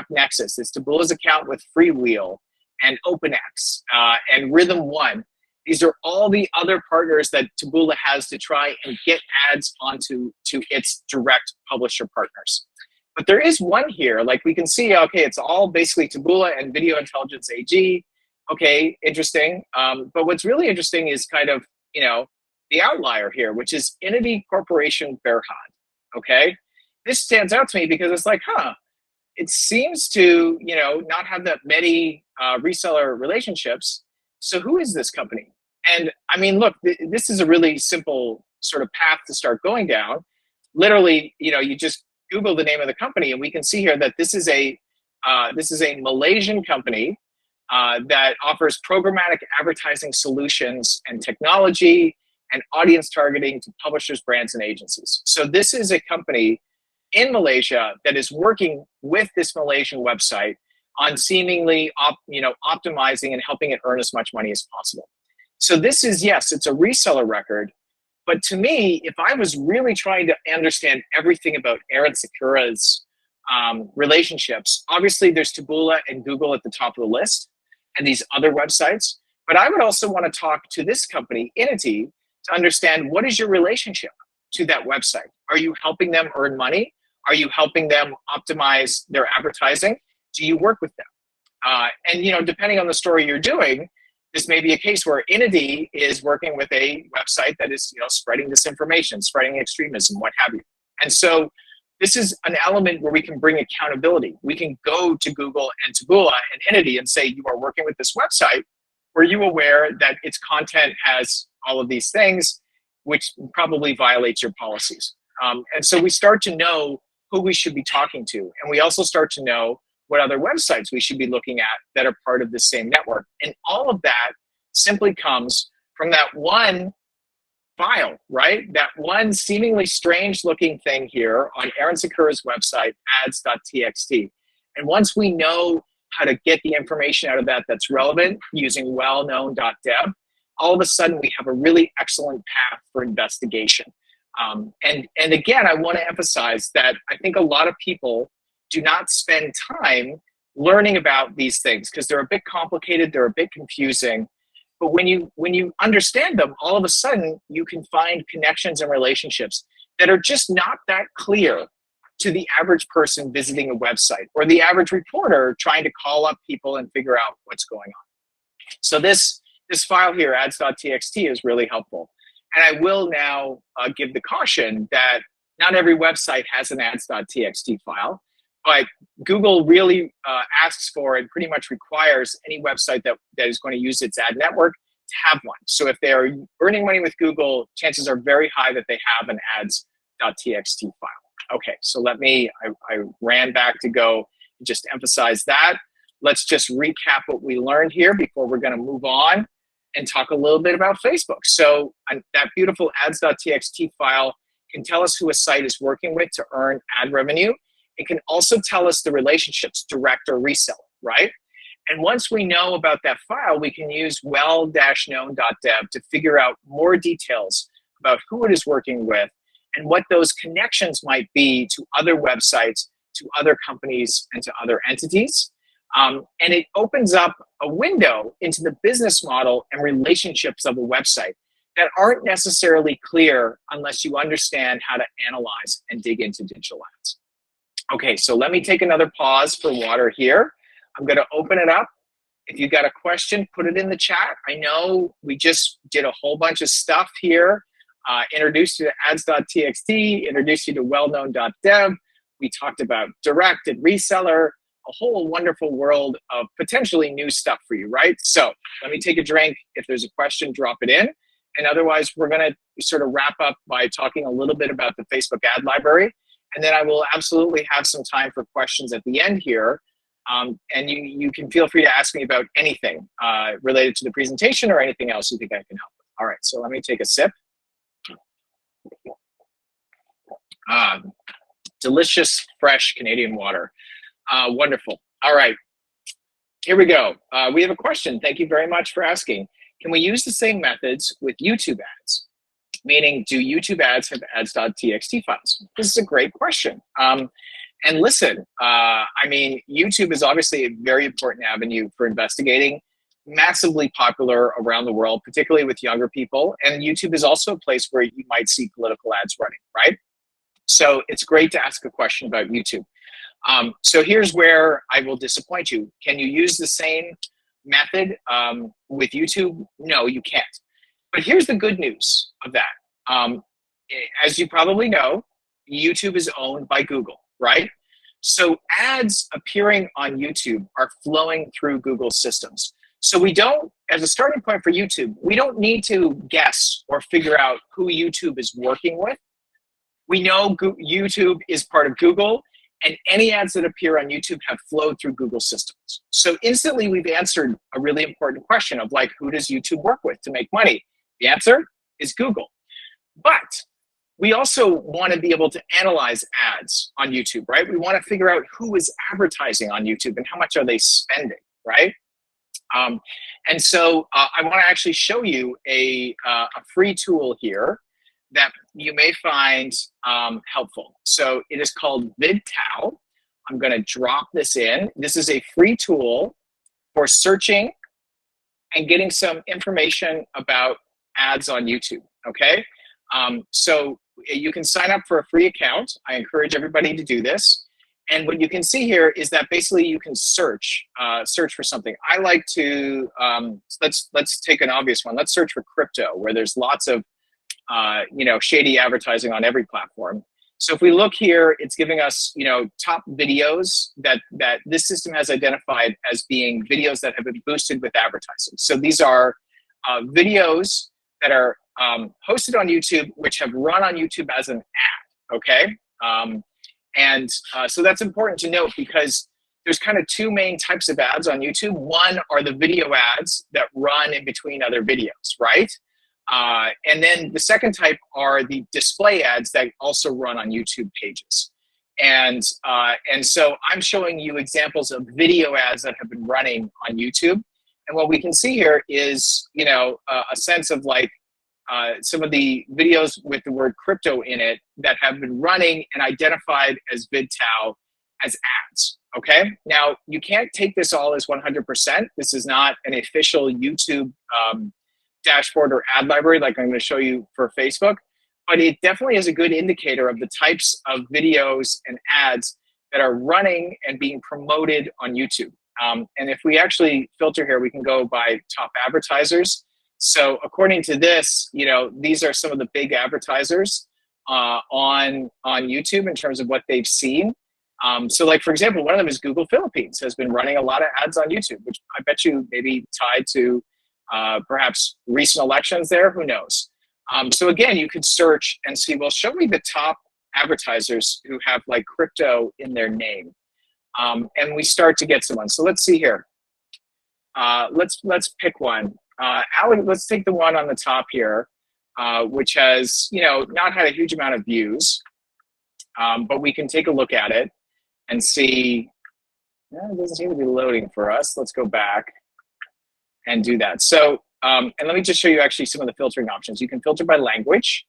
AppNexus. It's Taboola's account with Freewheel and OpenX and Rhythm One. These are all the other partners that Taboola has to try and get ads onto its direct publisher partners. But there is one here, like we can see, okay, it's all basically Taboola and Video Intelligence AG. Okay, interesting. But what's really interesting is kind of, the outlier here, which is Entity Corporation Berhad. Okay, this stands out to me because it's like, it seems to, not have that many reseller relationships. So who is this company? And I mean, look, this is a really simple sort of path to start going down. Literally, you just Google the name of the company, and we can see here that this is a Malaysian company that offers programmatic advertising solutions and technology and audience targeting to publishers, brands, and agencies. So this is a company in Malaysia that is working with this Malaysian website on seemingly optimizing and helping it earn as much money as possible. So this is, yes, it's a reseller record. But to me, if I was really trying to understand everything about Aaron Secura's relationships, obviously there's Taboola and Google at the top of the list and these other websites. But I would also want to talk to this company, Entity, to understand what is your relationship to that website. Are you helping them earn money? Are you helping them optimize their advertising? Do you work with them? And depending on the story you're doing, this may be a case where Entity is working with a website that is, spreading disinformation, spreading extremism, what have you. And so this is an element where we can bring accountability. We can go to Google and Taboola and Entity and say, you are working with this website. Were you aware that its content has all of these things, which probably violates your policies? And so we start to know who we should be talking to. And we also start to know what other websites we should be looking at that are part of the same network. And all of that simply comes from that one file, right? That one seemingly strange looking thing here on Aaron Sakura's website, ads.txt. And once we know how to get the information out of that that's relevant using well-known.dev, all of a sudden we have a really excellent path for investigation. And again, I want to emphasize that I think a lot of people do not spend time learning about these things because they're a bit complicated, they're a bit confusing. But when you understand them, all of a sudden you can find connections and relationships that are just not that clear to the average person visiting a website or the average reporter trying to call up people and figure out what's going on. So this file here, ads.txt, is really helpful. And I will now give the caution that not every website has an ads.txt file, but Google really asks for and pretty much requires any website that is going to use its ad network to have one. So if they are earning money with Google, chances are very high that they have an ads.txt file. Okay, so I ran back to go just emphasize that. Let's just recap what we learned here before we're going to move on and talk a little bit about Facebook. So that beautiful ads.txt file can tell us who a site is working with to earn ad revenue. It can also tell us the relationships, direct or reseller, right? And once we know about that file, we can use well-known.dev to figure out more details about who it is working with and what those connections might be to other websites, to other companies, and to other entities. And it opens up a window into the business model and relationships of a website that aren't necessarily clear unless you understand how to analyze and dig into digital ads. Okay, so let me take another pause for water here. I'm going to open it up. If you got a question, put it in the chat. I know we just did a whole bunch of stuff here. Introduced you to ads.txt, introduced you to well-known.dev. We talked about direct and reseller, a whole wonderful world of potentially new stuff for you, right? So let me take a drink. If there's a question, drop it in. And otherwise, we're going to sort of wrap up by talking a little bit about the Facebook ad library. And then I will absolutely have some time for questions at the end here. And you can feel free to ask me about anything related to the presentation or anything else you think I can help with. All right, so let me take a sip. Delicious, fresh Canadian water. Wonderful. All right, here we go. We have a question. Thank you very much for asking. Can we use the same methods with YouTube ads? Meaning, do YouTube ads have ads.txt files? This is a great question. And listen, I mean, YouTube is obviously a very important avenue for investigating, massively popular around the world, particularly with younger people. And YouTube is also a place where you might see political ads running, right? So it's great to ask a question about YouTube. So here's where I will disappoint you. Can you use the same method with YouTube? No, you can't. But here's the good news of that. As you probably know, YouTube is owned by Google, right? So ads appearing on YouTube are flowing through Google's systems. So we don't, as a starting point for YouTube, we don't need to guess or figure out who YouTube is working with. We know YouTube is part of Google, and any ads that appear on YouTube have flowed through Google systems. So instantly we've answered a really important question of like, who does YouTube work with to make money? The answer is Google. But we also want to be able to analyze ads on YouTube, right? We want to figure out who is advertising on YouTube and how much are they spending, right? And so I want to actually show you a free tool here that you may find helpful. So it is called VidTow. I'm going to drop this in. This is a free tool for searching and getting some information about ads on YouTube, okay? So you can sign up for a free account. I encourage everybody to do this. And what you can see here is that basically you can search for something. I like to, let's take an obvious one. Let's search for crypto, where there's lots of shady advertising on every platform. So if we look here, it's giving us, top videos that this system has identified as being videos that have been boosted with advertising. So these are videos that are hosted on YouTube, which have run on YouTube as an ad, okay? So that's important to note because there's kind of two main types of ads on YouTube. One are the video ads that run in between other videos, right? And then the second type are the display ads that also run on YouTube pages. And so I'm showing you examples of video ads that have been running on YouTube. And what we can see here is, a sense of like some of the videos with the word crypto in it that have been running and identified as VidTow as ads. Okay. Now you can't take this all as 100%. This is not an official YouTube dashboard or ad library like I'm going to show you for Facebook, but it definitely is a good indicator of the types of videos and ads that are running and being promoted on YouTube. And if we actually filter here, we can go by top advertisers. So according to this, these are some of the big advertisers on YouTube in terms of what they've seen. So like, for example, one of them is Google Philippines has been running a lot of ads on YouTube, which I bet you maybe tied to perhaps recent elections there, who knows? So again, you could search and see, well, show me the top advertisers who have like crypto in their name. And we start to get someone. So let's see here. Let's pick one. Let's take the one on the top here, which has, not had a huge amount of views, but we can take a look at it and see, it doesn't seem to be loading for us. Let's go back and do that. So, and let me just show you actually some of the filtering options. You can filter by language.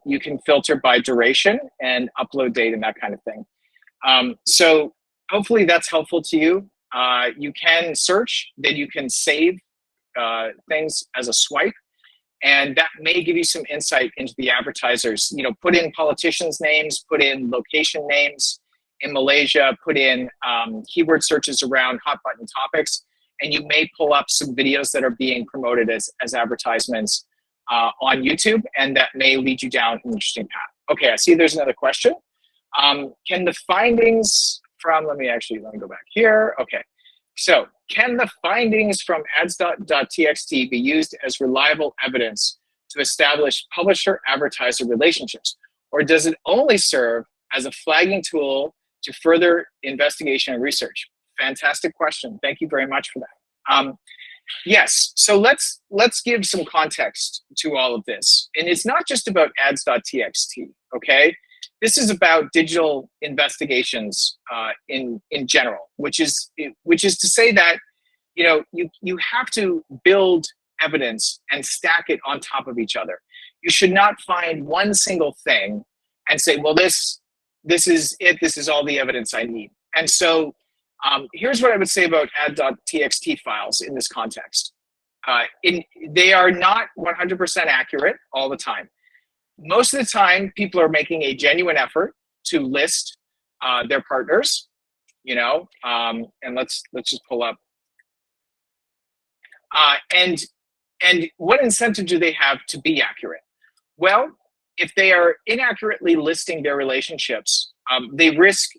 You can filter by duration and upload date and that kind of thing. So hopefully that's helpful to you. You can search, then you can save things as a swipe, and that may give you some insight into the advertisers. Put in politicians' names, put in location names in Malaysia, put in keyword searches around hot button topics, and you may pull up some videos that are being promoted as advertisements on YouTube, and that may lead you down an interesting path. Okay, I see there's another question. Can the findings from, let me go back here. Okay, so can the findings from ads.txt be used as reliable evidence to establish publisher-advertiser relationships? Or does it only serve as a flagging tool to further investigation and research? Fantastic question. Thank you very much for that. Yes, so let's give some context to all of this. And it's not just about ads.txt, okay? This is about digital investigations in general, which is to say that you have to build evidence and stack it on top of each other. You should not find one single thing and say, well, this is it. This is all the evidence I need. And so here's what I would say about add.txt files in this context. They are not 100% accurate all the time. Most of the time, people are making a genuine effort to list their partners, and let's just pull up. And what incentive do they have to be accurate? Well, if they are inaccurately listing their relationships, they risk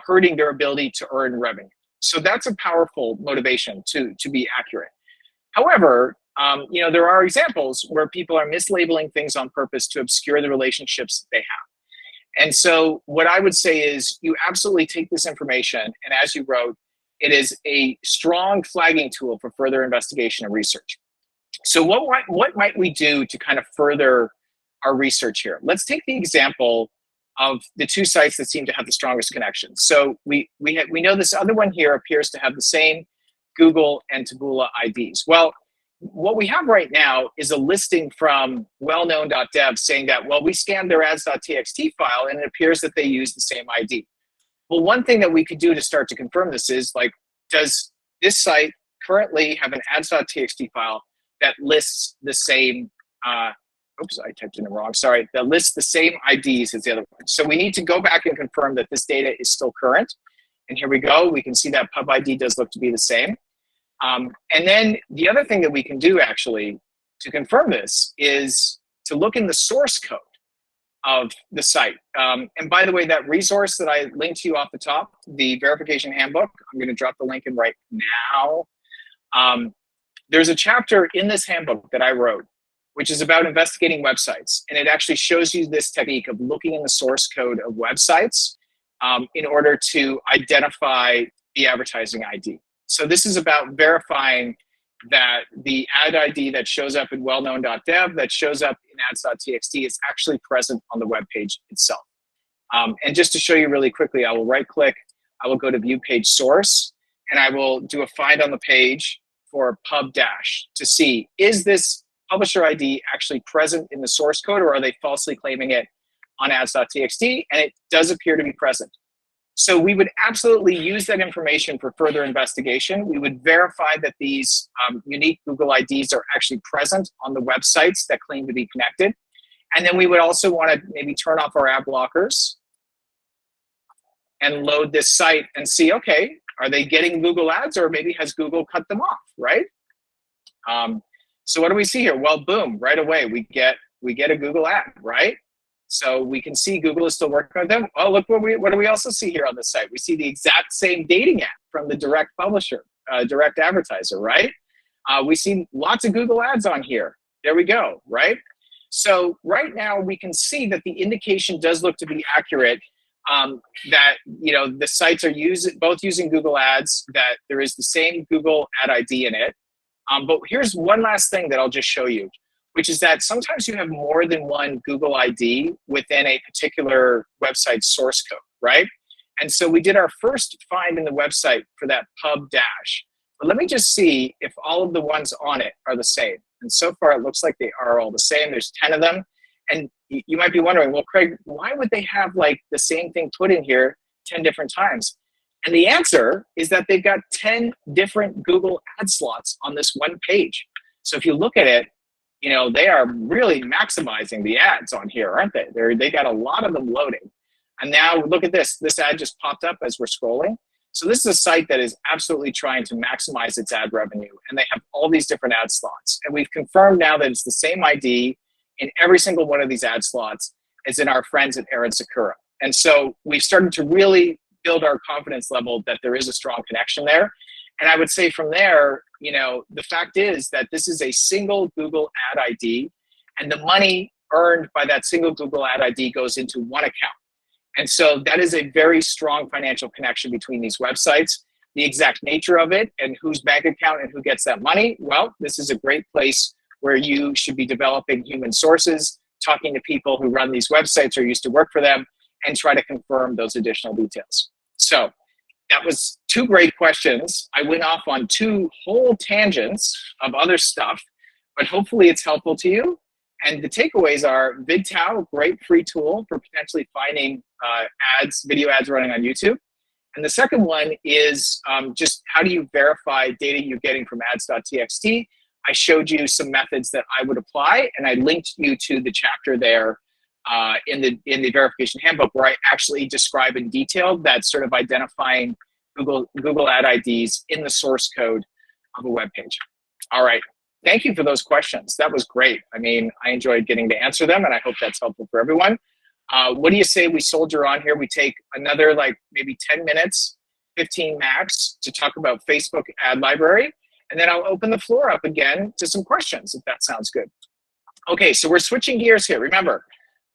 hurting their ability to earn revenue. So that's a powerful motivation to be accurate. However, there are examples where people are mislabeling things on purpose to obscure the relationships they have. And so what I would say is you absolutely take this information, and as you wrote, it is a strong flagging tool for further investigation and research. So what might we do to kind of further our research here? Let's take the example of the two sites that seem to have the strongest connections. So we know this other one here appears to have the same Google and Taboola IDs. Well, what we have right now is a listing from wellknown.dev saying that, well, we scanned their ads.txt file and it appears that they use the same ID. Well, one thing that we could do to start to confirm this is, like, does this site currently have an ads.txt file that lists the same, oops, I typed in it wrong, sorry, that lists the same IDs as the other one. So we need to go back and confirm that this data is still current. And here we go, we can see that pub ID does look to be the same. And then the other thing that we can do actually to confirm this is to look in the source code of the site. And by the way, that resource that I linked to you off the top, the verification handbook, I'm going to drop the link in right now. There's a chapter in this handbook that I wrote, which is about investigating websites. And it actually shows you this technique of looking in the source code of websites in order to identify the advertising ID. So this is about verifying that the ad ID that shows up in wellknown.dev, that shows up in ads.txt, is actually present on the web page itself. And just to show you really quickly, I will right click, I will go to view page source, and I will do a find on the page for pub dash to see, is this publisher ID actually present in the source code, or are they falsely claiming it on ads.txt? And it does appear to be present. So we would absolutely use that information for further investigation. We would verify that these unique Google IDs are actually present on the websites that claim to be connected. And then we would also want to maybe turn off our ad blockers and load this site and see, okay, are they getting Google ads, or maybe has Google cut them off, right? So what do we see here? Well, boom, right away, we get a Google ad, right? So we can see Google is still working with them. Oh, look, what do we also see here on the site? We see the exact same dating app from the direct publisher, direct advertiser, right? We see lots of Google ads on here. There we go, right? So right now we can see that the indication does look to be accurate, that the sites are both using Google ads, that there is the same Google ad ID in it. But here's one last thing that I'll just show you, which is that sometimes you have more than one Google ID within a particular website source code, right? And so we did our first find in the website for that pub dash. But let me just see if all of the ones on it are the same. And so far, it looks like they are all the same. There's 10 of them. And you might be wondering, well, Craig, why would they have like the same thing put in here 10 different times? And the answer is that they've got 10 different Google ad slots on this one page. So if you look at it, they are really maximizing the ads on here, aren't they? They got a lot of them loading. And now look at this. This ad just popped up as we're scrolling. So this is a site that is absolutely trying to maximize its ad revenue. And they have all these different ad slots. And we've confirmed now that it's the same ID in every single one of these ad slots as in our friends at Aaron Sakura. And so we've started to really build our confidence level that there is a strong connection there. And I would say from there, the fact is that this is a single Google ad ID, and the money earned by that single Google ad ID goes into one account. And so that is a very strong financial connection between these websites. The exact nature of it and whose bank account and who gets that money, well, this is a great place where you should be developing human sources, talking to people who run these websites or used to work for them, and try to confirm those additional details. So that was 2 great questions. I went off on 2 whole tangents of other stuff, but hopefully it's helpful to you. And the takeaways are VidTow, great free tool for potentially finding video ads running on YouTube. And the second one is just how do you verify data you're getting from ads.txt. I showed you some methods that I would apply, and I linked you to the chapter there in the verification handbook, where I actually describe in detail that sort of identifying Google ad IDs in the source code of a web page. All right. Thank you for those questions. That was great. I mean, I enjoyed getting to answer them, and I hope that's helpful for everyone. What do you say we soldier on here? We take another maybe 10 minutes, 15 max, to talk about Facebook ad library, and then I'll open the floor up again to some questions, if that sounds good. Okay, so we're switching gears here. Remember,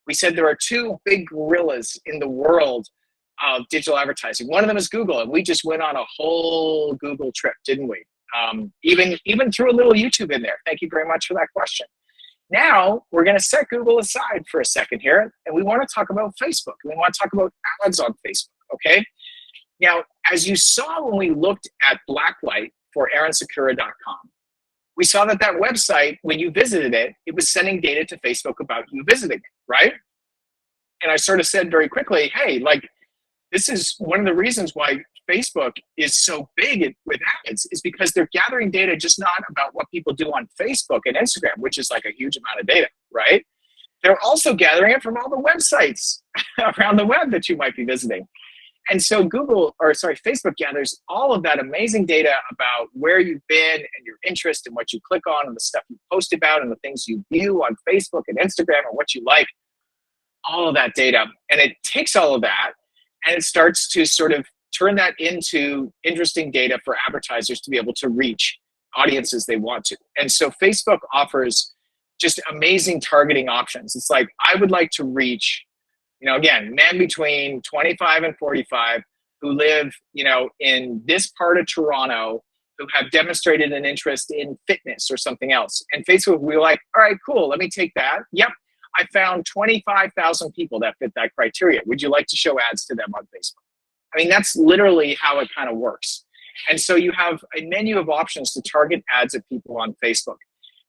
we said there are 2 big gorillas in the world of digital advertising. One of them is Google, and we just went on a whole Google trip, didn't we? Even threw a little YouTube in there. Thank you very much for that question. Now, we're going to set Google aside for a second here, and we want to talk about Facebook. We want to talk about ads on Facebook, okay? Now, as you saw when we looked at Blacklight for aaronsakura.com, we saw that website, when you visited it, it was sending data to Facebook about you visiting, right? And I sort of said very quickly, hey, this is one of the reasons why Facebook is so big with ads, is because they're gathering data just not about what people do on Facebook and Instagram, which is like a huge amount of data, right? They're also gathering it from all the websites around the web that you might be visiting. And so Facebook gathers all of that amazing data about where you've been and your interest and what you click on and the stuff you post about and the things you view on Facebook and Instagram and what you like, all of that data. And it takes all of that and it starts to sort of turn that into interesting data for advertisers to be able to reach audiences they want to. And so Facebook offers just amazing targeting options. It's like, I would like to reach, again, men between 25 and 45 who live, in this part of Toronto, who have demonstrated an interest in fitness or something else. And Facebook, we were like, all right, cool, let me take that. Yep, I found 25,000 people that fit that criteria. Would you like to show ads to them on Facebook? I mean, that's literally how it kind of works. And so you have a menu of options to target ads at people on Facebook.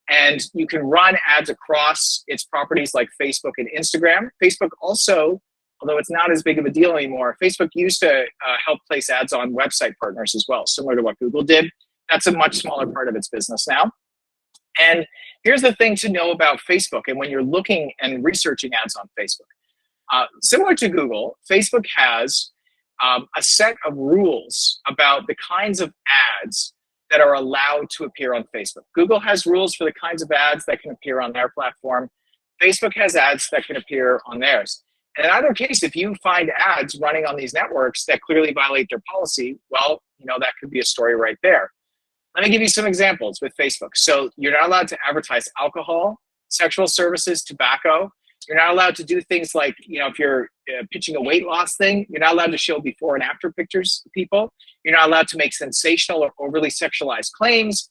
And you can run ads across its properties like Facebook and Instagram. Facebook also, although it's not as big of a deal anymore, Facebook used to help place ads on website partners as well, similar to what Google did. That's a much smaller part of its business now. And here's the thing to know about Facebook, and when you're looking and researching ads on Facebook. Similar to Google, Facebook has a set of rules about the kinds of ads that are allowed to appear on Facebook. Google has rules for the kinds of ads that can appear on their platform. Facebook has ads that can appear on theirs. And in either case, if you find ads running on these networks that clearly violate their policy, well, that could be a story right there. Let me give you some examples with Facebook. So you're not allowed to advertise alcohol, sexual services, tobacco. You're not allowed to do things like, if you're pitching a weight loss thing, you're not allowed to show before and after pictures of people. You're not allowed to make sensational or overly sexualized claims.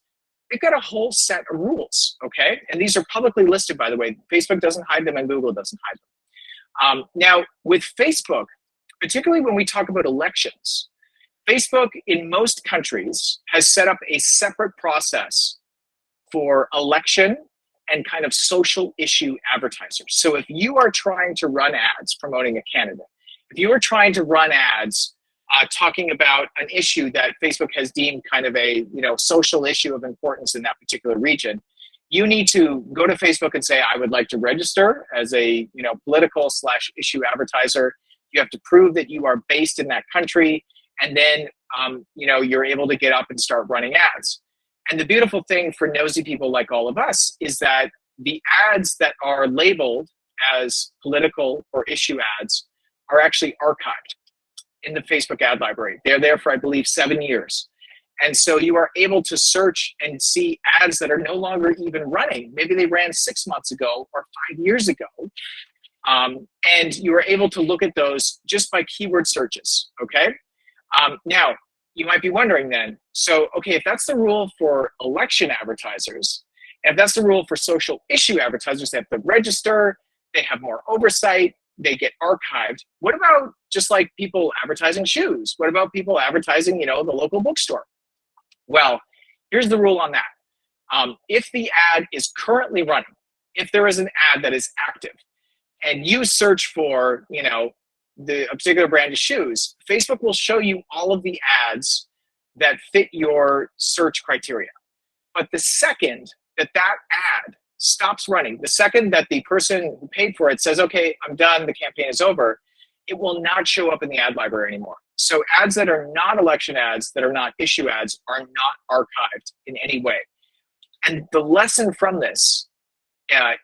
They've got a whole set of rules, okay? And these are publicly listed, by the way. Facebook doesn't hide them and Google doesn't hide them. Now, with Facebook, particularly when we talk about elections, Facebook in most countries has set up a separate process for election and kind of social issue advertisers. So if you are trying to run ads promoting a candidate, if you are trying to run ads talking about an issue that Facebook has deemed kind of a social issue of importance in that particular region, you need to go to Facebook and say, I would like to register as a political/issue advertiser. You have to prove that you are based in that country, and then you're able to get up and start running ads. And the beautiful thing for nosy people like all of us is that the ads that are labeled as political or issue ads are actually archived in the Facebook ad library. They're there for, I believe, 7 years. And so you are able to search and see ads that are no longer even running. Maybe they ran 6 months ago or 5 years ago. And you are able to look at those just by keyword searches, okay? Now, you might be wondering then, so, okay, if that's the rule for election advertisers, if that's the rule for social issue advertisers, they have to register, they have more oversight, they get archived. What about just like people advertising shoes? What about people advertising, the local bookstore? Well, here's the rule on that. If the ad is currently running, if there is an ad that is active, and you search for, a particular brand of shoes, Facebook will show you all of the ads that fit your search criteria. But the second that ad stops running, the second that the person who paid for it says, okay, I'm done, the campaign is over, it will not show up in the ad library anymore. So ads that are not election ads, that are not issue ads, are not archived in any way. And the lesson from this,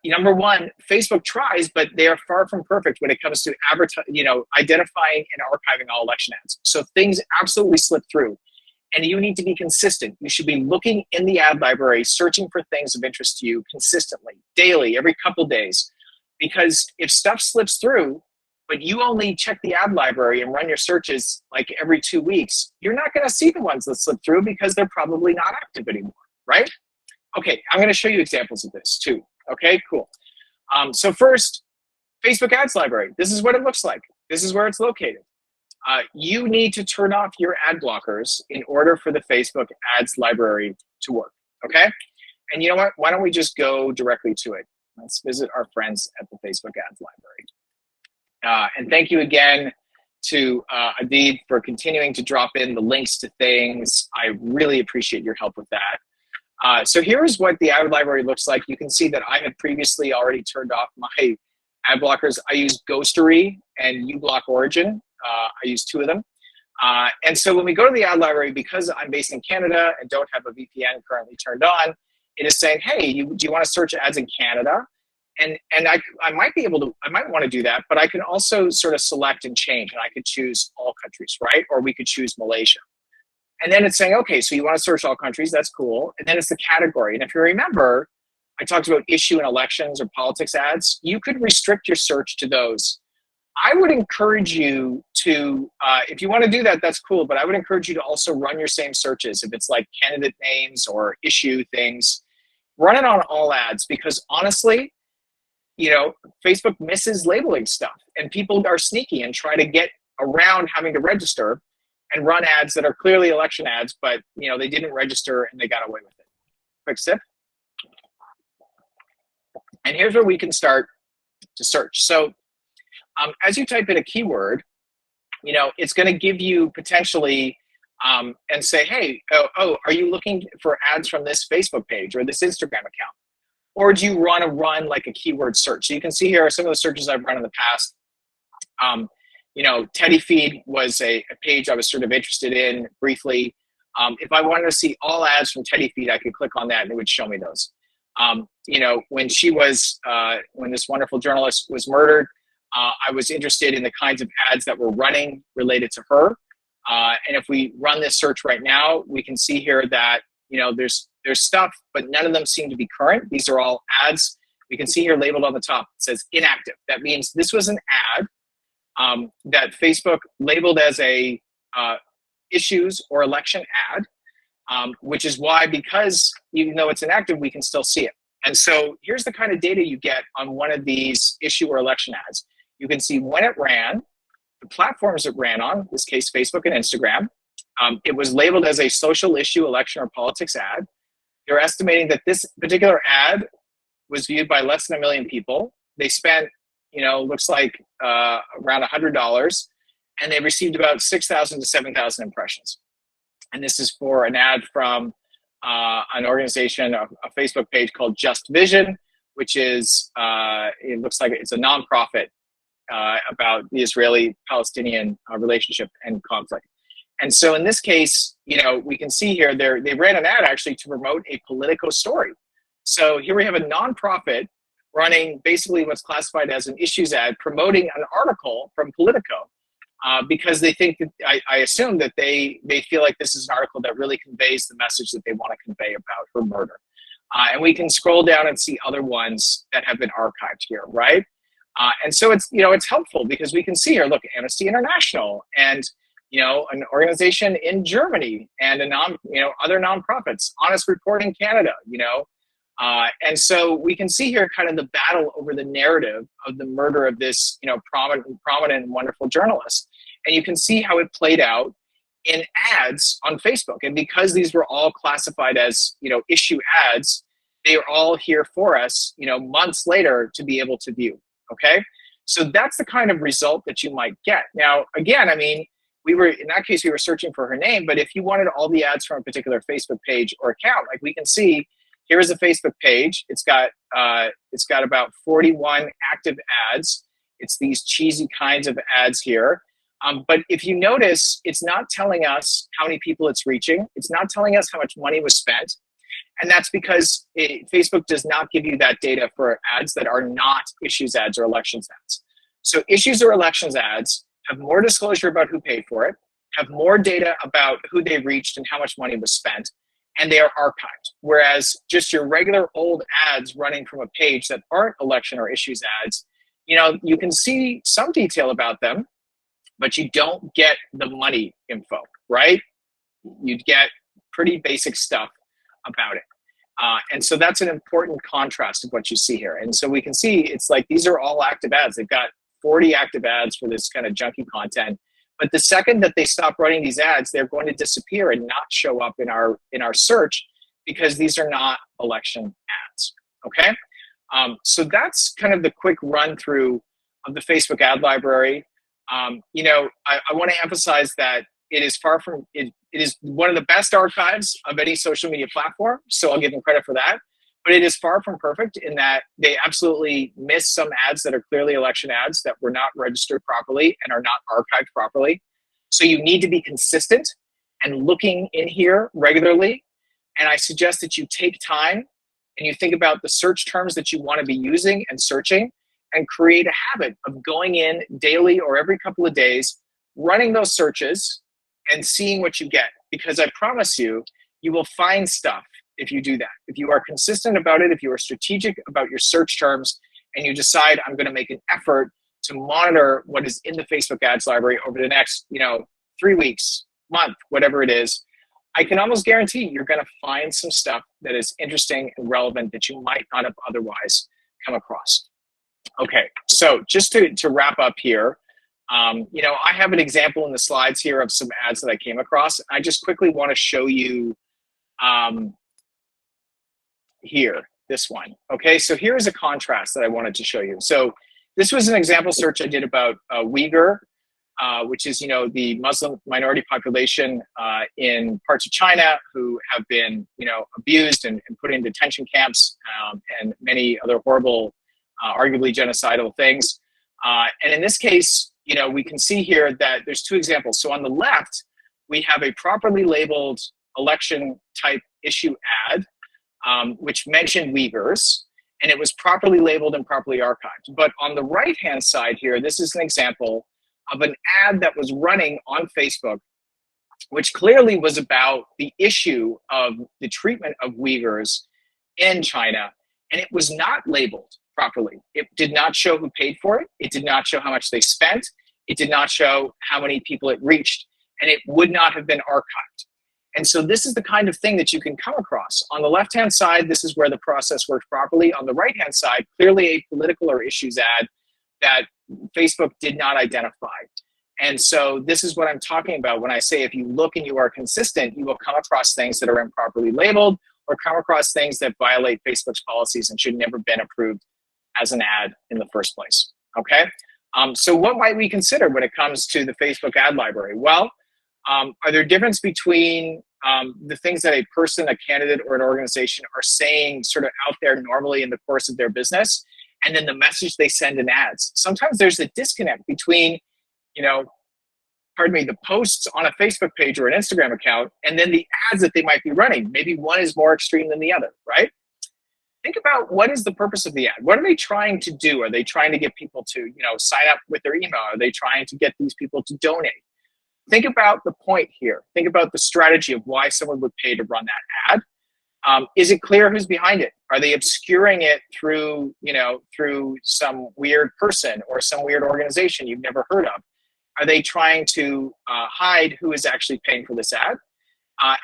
number one, Facebook tries, but they are far from perfect when it comes to identifying and archiving all election ads. So things absolutely slip through, and you need to be consistent. You should be looking in the ad library, searching for things of interest to you consistently, daily, every couple days, because if stuff slips through, but you only check the ad library and run your searches like every 2 weeks, you're not going to see the ones that slip through because they're probably not active anymore, right? Okay, I'm going to show you examples of this too. Okay, cool. So first, Facebook Ads Library. This is what it looks like. This is where it's located. You need to turn off your ad blockers in order for the Facebook Ads Library to work, okay? And you know what? Why don't we just go directly to it? Let's visit our friends at the Facebook Ads Library. And thank you again to Adib for continuing to drop in the links to things. I really appreciate your help with that. So here's what the ad library looks like. You can see that I had previously already turned off my ad blockers. I use Ghostery and uBlock Origin. I use 2 of them. And so when we go to the ad library, because I'm based in Canada and don't have a VPN currently turned on, it is saying, hey, do you want to search ads in Canada? And I might want to do that, but I can also sort of select and change, and I could choose all countries, right? Or we could choose Malaysia. And then it's saying, okay, so you want to search all countries, that's cool. And then it's the category. And if you remember, I talked about issue and elections or politics ads. You could restrict your search to those. I would encourage you to, if you want to do that, that's cool. But I would encourage you to also run your same searches. If it's like candidate names or issue things, run it on all ads, because honestly, Facebook misses labeling stuff, and people are sneaky and try to get around having to register and run ads that are clearly election ads, but they didn't register and they got away with it. Quick sip. And here's where we can start to search. So as you type in a keyword, it's going to give you potentially and say, hey, are you looking for ads from this Facebook page or this Instagram account? Or do you want to run like a keyword search? So you can see here are some of the searches I've run in the past. Teddy Feed was a page I was sort of interested in briefly. If I wanted to see all ads from Teddy Feed, I could click on that and it would show me those. When this wonderful journalist was murdered, I was interested in the kinds of ads that were running related to her. And if we run this search right now, we can see here that, there's stuff, but none of them seem to be current. These are all ads. We can see here labeled on the top, it says inactive. That means this was an ad that Facebook labeled as a issues or election ad, which is why, because even though it's inactive, we can still see it. And so here's the kind of data you get on one of these issue or election ads. You can see when it ran, the platforms it ran on, in this case, Facebook and Instagram. It was labeled as a social issue, election, or politics ad. They're estimating that this particular ad was viewed by less than 1 million people. They spent, looks like around $100, and they received about 6,000 to 7,000 impressions. And this is for an ad from an organization, a Facebook page called Just Vision, which is, it looks like it's a nonprofit about the Israeli-Palestinian relationship and conflict. And so in this case, we can see here they ran an ad actually to promote a Politico story. So here we have a nonprofit running basically what's classified as an issues ad, promoting an article from Politico, because they think that, I assume that they feel like this is an article that really conveys the message that they want to convey about her murder. And we can scroll down and see other ones that have been archived here, right? And so it's helpful because we can see here, look, Amnesty International and an organization in Germany and other nonprofits, Honest Reporting Canada, and so we can see here kind of the battle over the narrative of the murder of this, prominent and wonderful journalist. And you can see how it played out in ads on Facebook. And because these were all classified as, issue ads, they are all here for us, months later to be able to view. Okay. So that's the kind of result that you might get. Now, again, in that case, we were searching for her name, but if you wanted all the ads from a particular Facebook page or account, like we can see, here is a Facebook page. It's got about 41 active ads. It's these cheesy kinds of ads here. But if you notice, it's not telling us how many people it's reaching. It's not telling us how much money was spent. And that's because Facebook does not give you that data for ads that are not issues ads or elections ads. So issues or elections ads have more disclosure about who paid for it, have more data about who they reached and how much money was spent, and they are archived. Whereas just your regular old ads running from a page that aren't election or issues ads, you can see some detail about them, but you don't get the money info, right? You'd get pretty basic stuff about it. And so that's an important contrast of what you see here. And so we can see it's like these are all active ads. They've got 40 active ads for this kind of junky content. But the second that they stop running these ads, they're going to disappear and not show up in our search because these are not election ads. Okay, so that's kind of the quick run through of the Facebook ad library. I want to emphasize that it is far from it is one of the best archives of any social media platform. So I'll give them credit for that. But it is far from perfect in that they absolutely miss some ads that are clearly election ads that were not registered properly and are not archived properly. So you need to be consistent and looking in here regularly. And I suggest that you take time and you think about the search terms that you want to be using and searching and create a habit of going in daily or every couple of days, running those searches and seeing what you get. Because I promise you, you will find stuff if you do that. If you are consistent about it, if you are strategic about your search terms, and you decide I'm going to make an effort to monitor what is in the Facebook ads library over the next, 3 weeks, month, whatever it is, I can almost guarantee you're going to find some stuff that is interesting and relevant that you might not have otherwise come across. Okay, so just to wrap up here, I have an example in the slides here of some ads that I came across. I just quickly want to show you here, this one. Okay, so here's a contrast that I wanted to show you. So this was an example search I did about Uyghur, which is, the Muslim minority population in parts of China who have been, abused and put in detention camps and many other horrible, arguably genocidal things. And in this case, we can see here that there's two examples. So on the left, we have a properly labeled election type issue ad, which mentioned Uyghurs, and it was properly labeled and properly archived. But on the right-hand side here, this is an example of an ad that was running on Facebook, which clearly was about the issue of the treatment of Uyghurs in China, and it was not labeled properly. It did not show who paid for it. It did not show how much they spent. It did not show how many people it reached, and it would not have been archived. And so this is the kind of thing that you can come across. On the left-hand side, this is where the process worked properly. On the right-hand side, clearly a political or issues ad that Facebook did not identify. And so this is what I'm talking about when I say if you look and you are consistent, you will come across things that are improperly labeled or come across things that violate Facebook's policies and should never been approved as an ad in the first place, okay? So what might we consider when it comes to the Facebook ad library? Well, are there differences between the things that a person, a candidate, or an organization are saying sort of out there normally in the course of their business, and then the message they send in ads? Sometimes there's a disconnect between, the posts on a Facebook page or an Instagram account, and then the ads that they might be running. Maybe one is more extreme than the other, right? Think about what is the purpose of the ad? What are they trying to do? Are they trying to get people to, sign up with their email? Are they trying to get these people to donate? Think about the point here. Think about the strategy of why someone would pay to run that ad. Is it clear who's behind it? Are they obscuring it through, through some weird person or some weird organization you've never heard of? Are they trying to hide who is actually paying for this ad?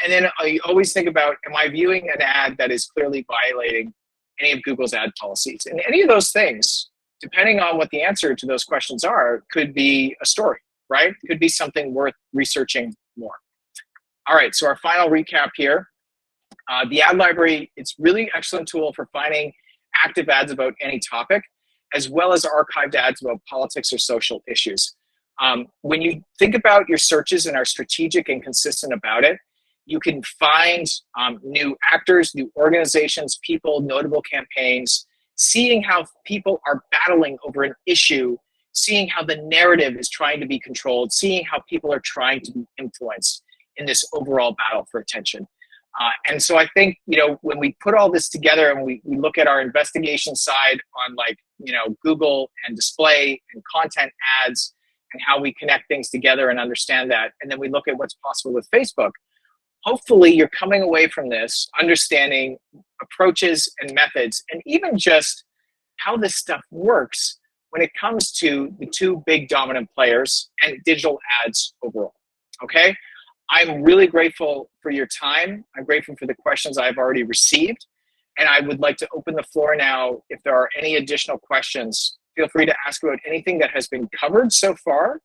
And then I always think about, am I viewing an ad that is clearly violating any of Google's ad policies? And any of those things, depending on what the answer to those questions are, could be a story, right? Could be something worth researching more. All right, so our final recap here. The ad library, it's really excellent tool for finding active ads about any topic, as well as archived ads about politics or social issues. When you think about your searches and are strategic and consistent about it, you can find new actors, new organizations, people, notable campaigns, seeing how people are battling over an issue, seeing how the narrative is trying to be controlled, seeing how people are trying to be influenced in this overall battle for attention. And so I think, when we put all this together and we look at our investigation side on Google and display and content ads and how we connect things together and understand that, and then we look at what's possible with Facebook, hopefully you're coming away from this understanding approaches and methods and even just how this stuff works when it comes to the two big dominant players and digital ads overall, okay? I'm really grateful for your time. I'm grateful for the questions I've already received. And I would like to open the floor now. If there are any additional questions, feel free to ask about anything that has been covered so far.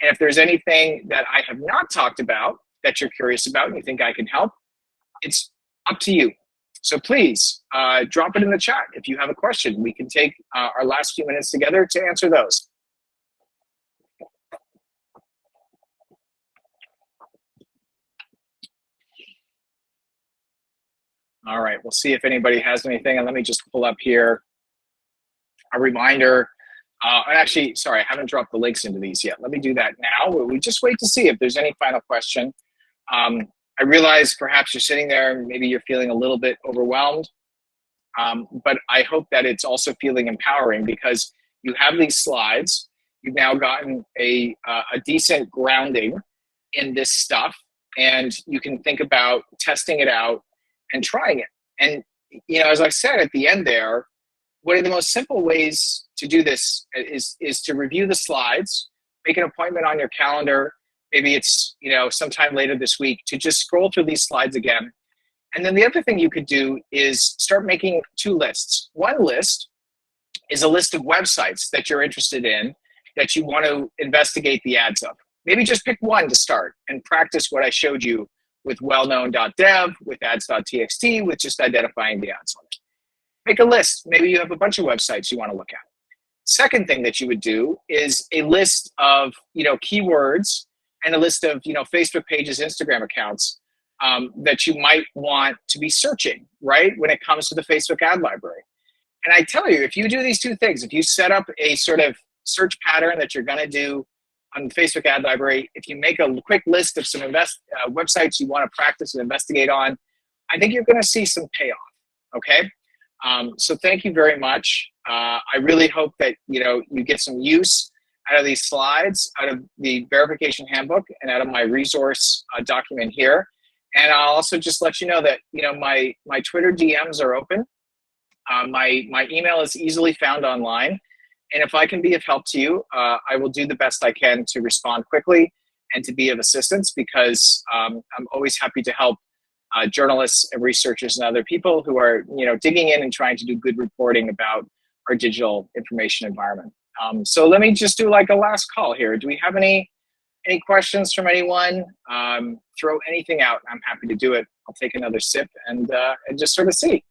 And if there's anything that I have not talked about that you're curious about and you think I can help, it's up to you. So please drop it in the chat. If you have a question, we can take our last few minutes together to answer those. All right, we'll see if anybody has anything. And let me just pull up here a reminder. Actually, sorry, I haven't dropped the links into these yet. Let me do that now. We just wait to see if there's any final question. I realize perhaps you're sitting there and maybe you're feeling a little bit overwhelmed, but I hope that it's also feeling empowering because you have these slides. You've now gotten a decent grounding in this stuff, and you can think about testing it out and trying it. And, as I said at the end there, one of the most simple ways to do this is to review the slides, make an appointment on your calendar. Maybe it's, sometime later this week, to just scroll through these slides again. And then the other thing you could do is start making two lists. One list is a list of websites that you're interested in that you want to investigate the ads of. Maybe just pick one to start and practice what I showed you with wellknown.dev, with ads.txt, with just identifying the ads on it. Make a list. Maybe you have a bunch of websites you want to look at. Second thing that you would do is a list of keywords and a list of Facebook pages, Instagram accounts that you might want to be searching, right, when it comes to the Facebook ad library. And I tell you, if you do these two things, if you set up a sort of search pattern that you're going to do on the Facebook ad library, if you make a quick list of some websites you want to practice and investigate on, I think you're going to see some payoff, okay? So thank you very much. I really hope that you get some use out of these slides, out of the verification handbook, and out of my resource document here. And I'll also just let you know that my Twitter DMs are open. My email is easily found online, and if I can be of help to you, I will do the best I can to respond quickly and to be of assistance, because I'm always happy to help journalists and researchers and other people who are digging in and trying to do good reporting about our digital information environment. So let me just do like a last call here. Do we have any questions from anyone? Throw anything out. I'm happy to do it. I'll take another sip and just sort of see.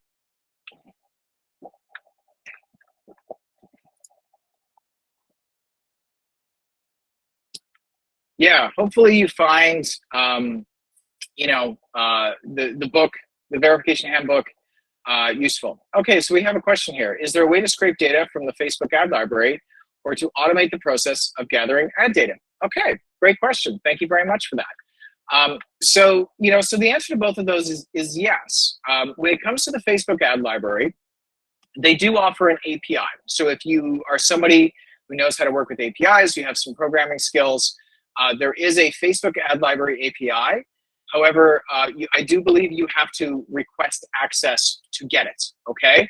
Yeah, hopefully you find the book, the verification handbook, useful. Okay, so we have a question here. Is there a way to scrape data from the Facebook ad library or to automate the process of gathering ad data? Okay, great question. Thank you very much for that. So the answer to both of those is yes. When it comes to the Facebook ad library, they do offer an API. So if you are somebody who knows how to work with APIs, you have some programming skills, there is a Facebook ad library API. However, I do believe you have to request access to get it, okay?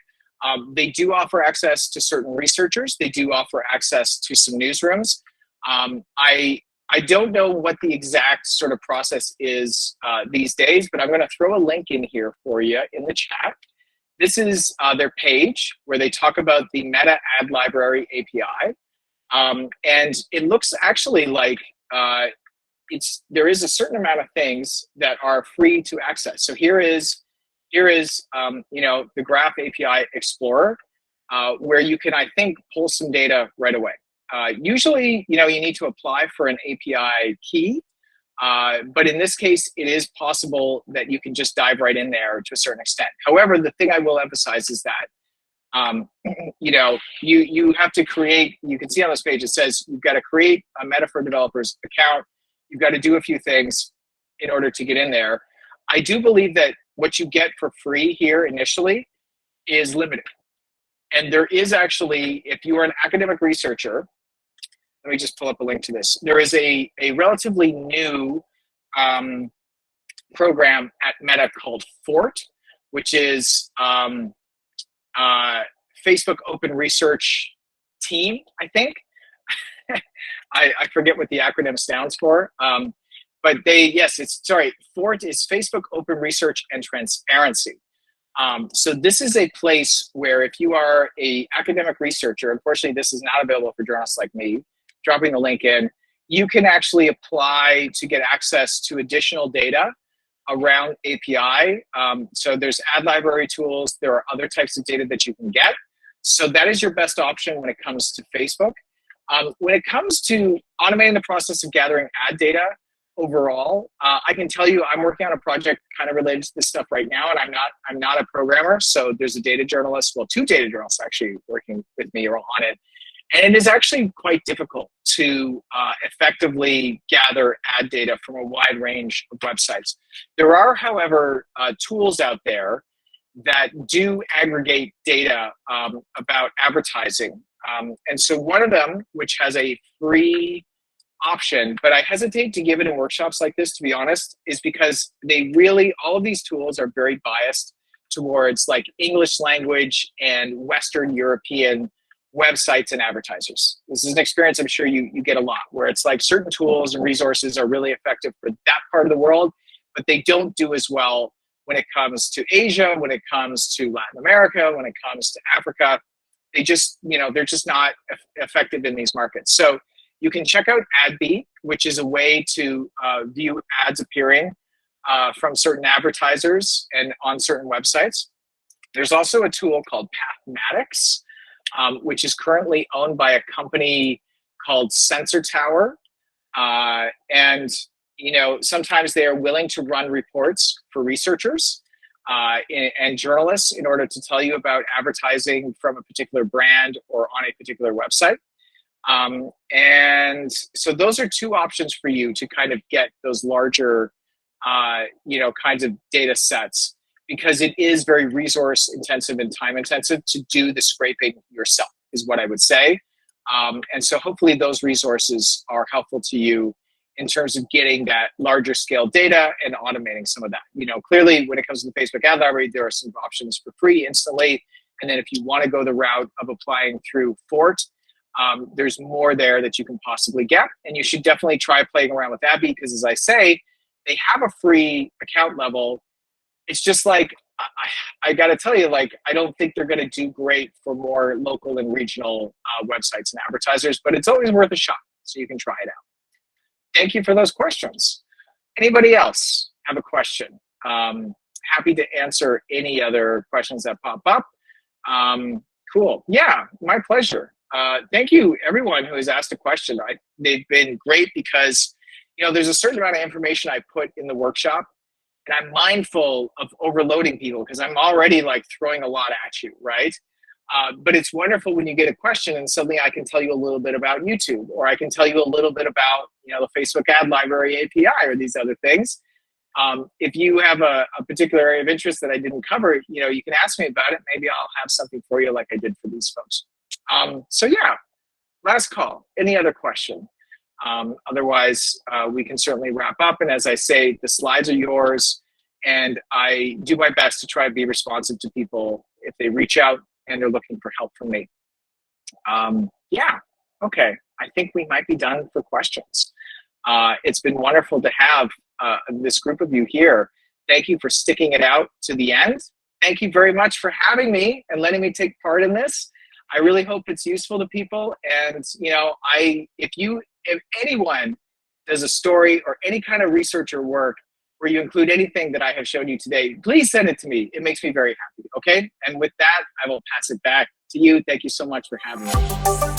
They do offer access to certain researchers. They do offer access to some newsrooms. I don't know what the exact sort of process is these days, but I'm going to throw a link in here for you in the chat. This is their page where they talk about the Meta Ad Library API. And it looks actually like there is a certain amount of things that are free to access. So here is the Graph API Explorer, where you can, I think, pull some data right away. Usually, you need to apply for an API key, but in this case, it is possible that you can just dive right in there to a certain extent. However, the thing I will emphasize is that you have to create. You can see on this page it says you've got to create a Meta for Developers account. You've got to do a few things in order to get in there. I do believe that what you get for free here initially is limited. And there is actually, if you are an academic researcher, let me just pull up a link to this. There is a relatively new program at Meta called FORT, which is Facebook Open Research Team, I think. I forget what the acronym stands for. But FORT is Facebook Open Research and Transparency. So this is a place where if you are an academic researcher, unfortunately this is not available for journalists like me, dropping the link in, you can actually apply to get access to additional data around API. So there's ad library tools, there are other types of data that you can get. So that is your best option when it comes to Facebook. When it comes to automating the process of gathering ad data overall, I can tell you I'm working on a project kind of related to this stuff right now, and I'm not a programmer. So there's a data journalist, well, two data journalists actually working with me on it, and it is actually quite difficult to effectively gather ad data from a wide range of websites. There are, however, tools out there that do aggregate data about advertising. And so one of them, which has a free option, but I hesitate to give it in workshops like this, to be honest, is because all of these tools are very biased towards like English language and Western European websites and advertisers. This is an experience I'm sure you get a lot, where it's like certain tools and resources are really effective for that part of the world, but they don't do as well when it comes to Asia, when it comes to Latin America, when it comes to Africa. They just, they're just not effective in these markets. So you can check out AdBee, which is a way to view ads appearing from certain advertisers and on certain websites. There's also a tool called Pathmatics, which is currently owned by a company called Sensor Tower. And sometimes they are willing to run reports for researchers and journalists in order to tell you about advertising from a particular brand or on a particular website. And so those are two options for you to kind of get those larger, kinds of data sets, because it is very resource intensive and time intensive to do the scraping yourself, is what I would say. And so hopefully those resources are helpful to you in terms of getting that larger scale data and automating some of that. Clearly when it comes to the Facebook ad library, there are some options for free instantly. And then if you want to go the route of applying through Fort, there's more there that you can possibly get. And you should definitely try playing around with AdBee, because as I say, they have a free account level. It's just like, I got to tell you, like, I don't think they're going to do great for more local and regional websites and advertisers, but it's always worth a shot. So you can try it out. Thank you for those questions. Anybody else have a question? Happy to answer any other questions that pop up. Cool. Yeah, my pleasure. Thank you, everyone who has asked a question. They've been great because, there's a certain amount of information I put in the workshop, and I'm mindful of overloading people because I'm already like throwing a lot at you, right? But it's wonderful when you get a question and suddenly I can tell you a little bit about YouTube, or I can tell you a little bit about, the Facebook ad library API or these other things. If you have a particular area of interest that I didn't cover, you can ask me about it. Maybe I'll have something for you like I did for these folks. So yeah, last call. Any other question? Otherwise, we can certainly wrap up. And as I say, the slides are yours, and I do my best to try to be responsive to people if they reach out and they're looking for help from me. Yeah, okay. I think we might be done for questions. It's been wonderful to have this group of you here. Thank you for sticking it out to the end. Thank you very much for having me and letting me take part in this. I really hope it's useful to people. And, if anyone does a story or any kind of research or work where you include anything that I have shown you today, please send it to me. It makes me very happy, okay? And with that, I will pass it back to you. Thank you so much for having me.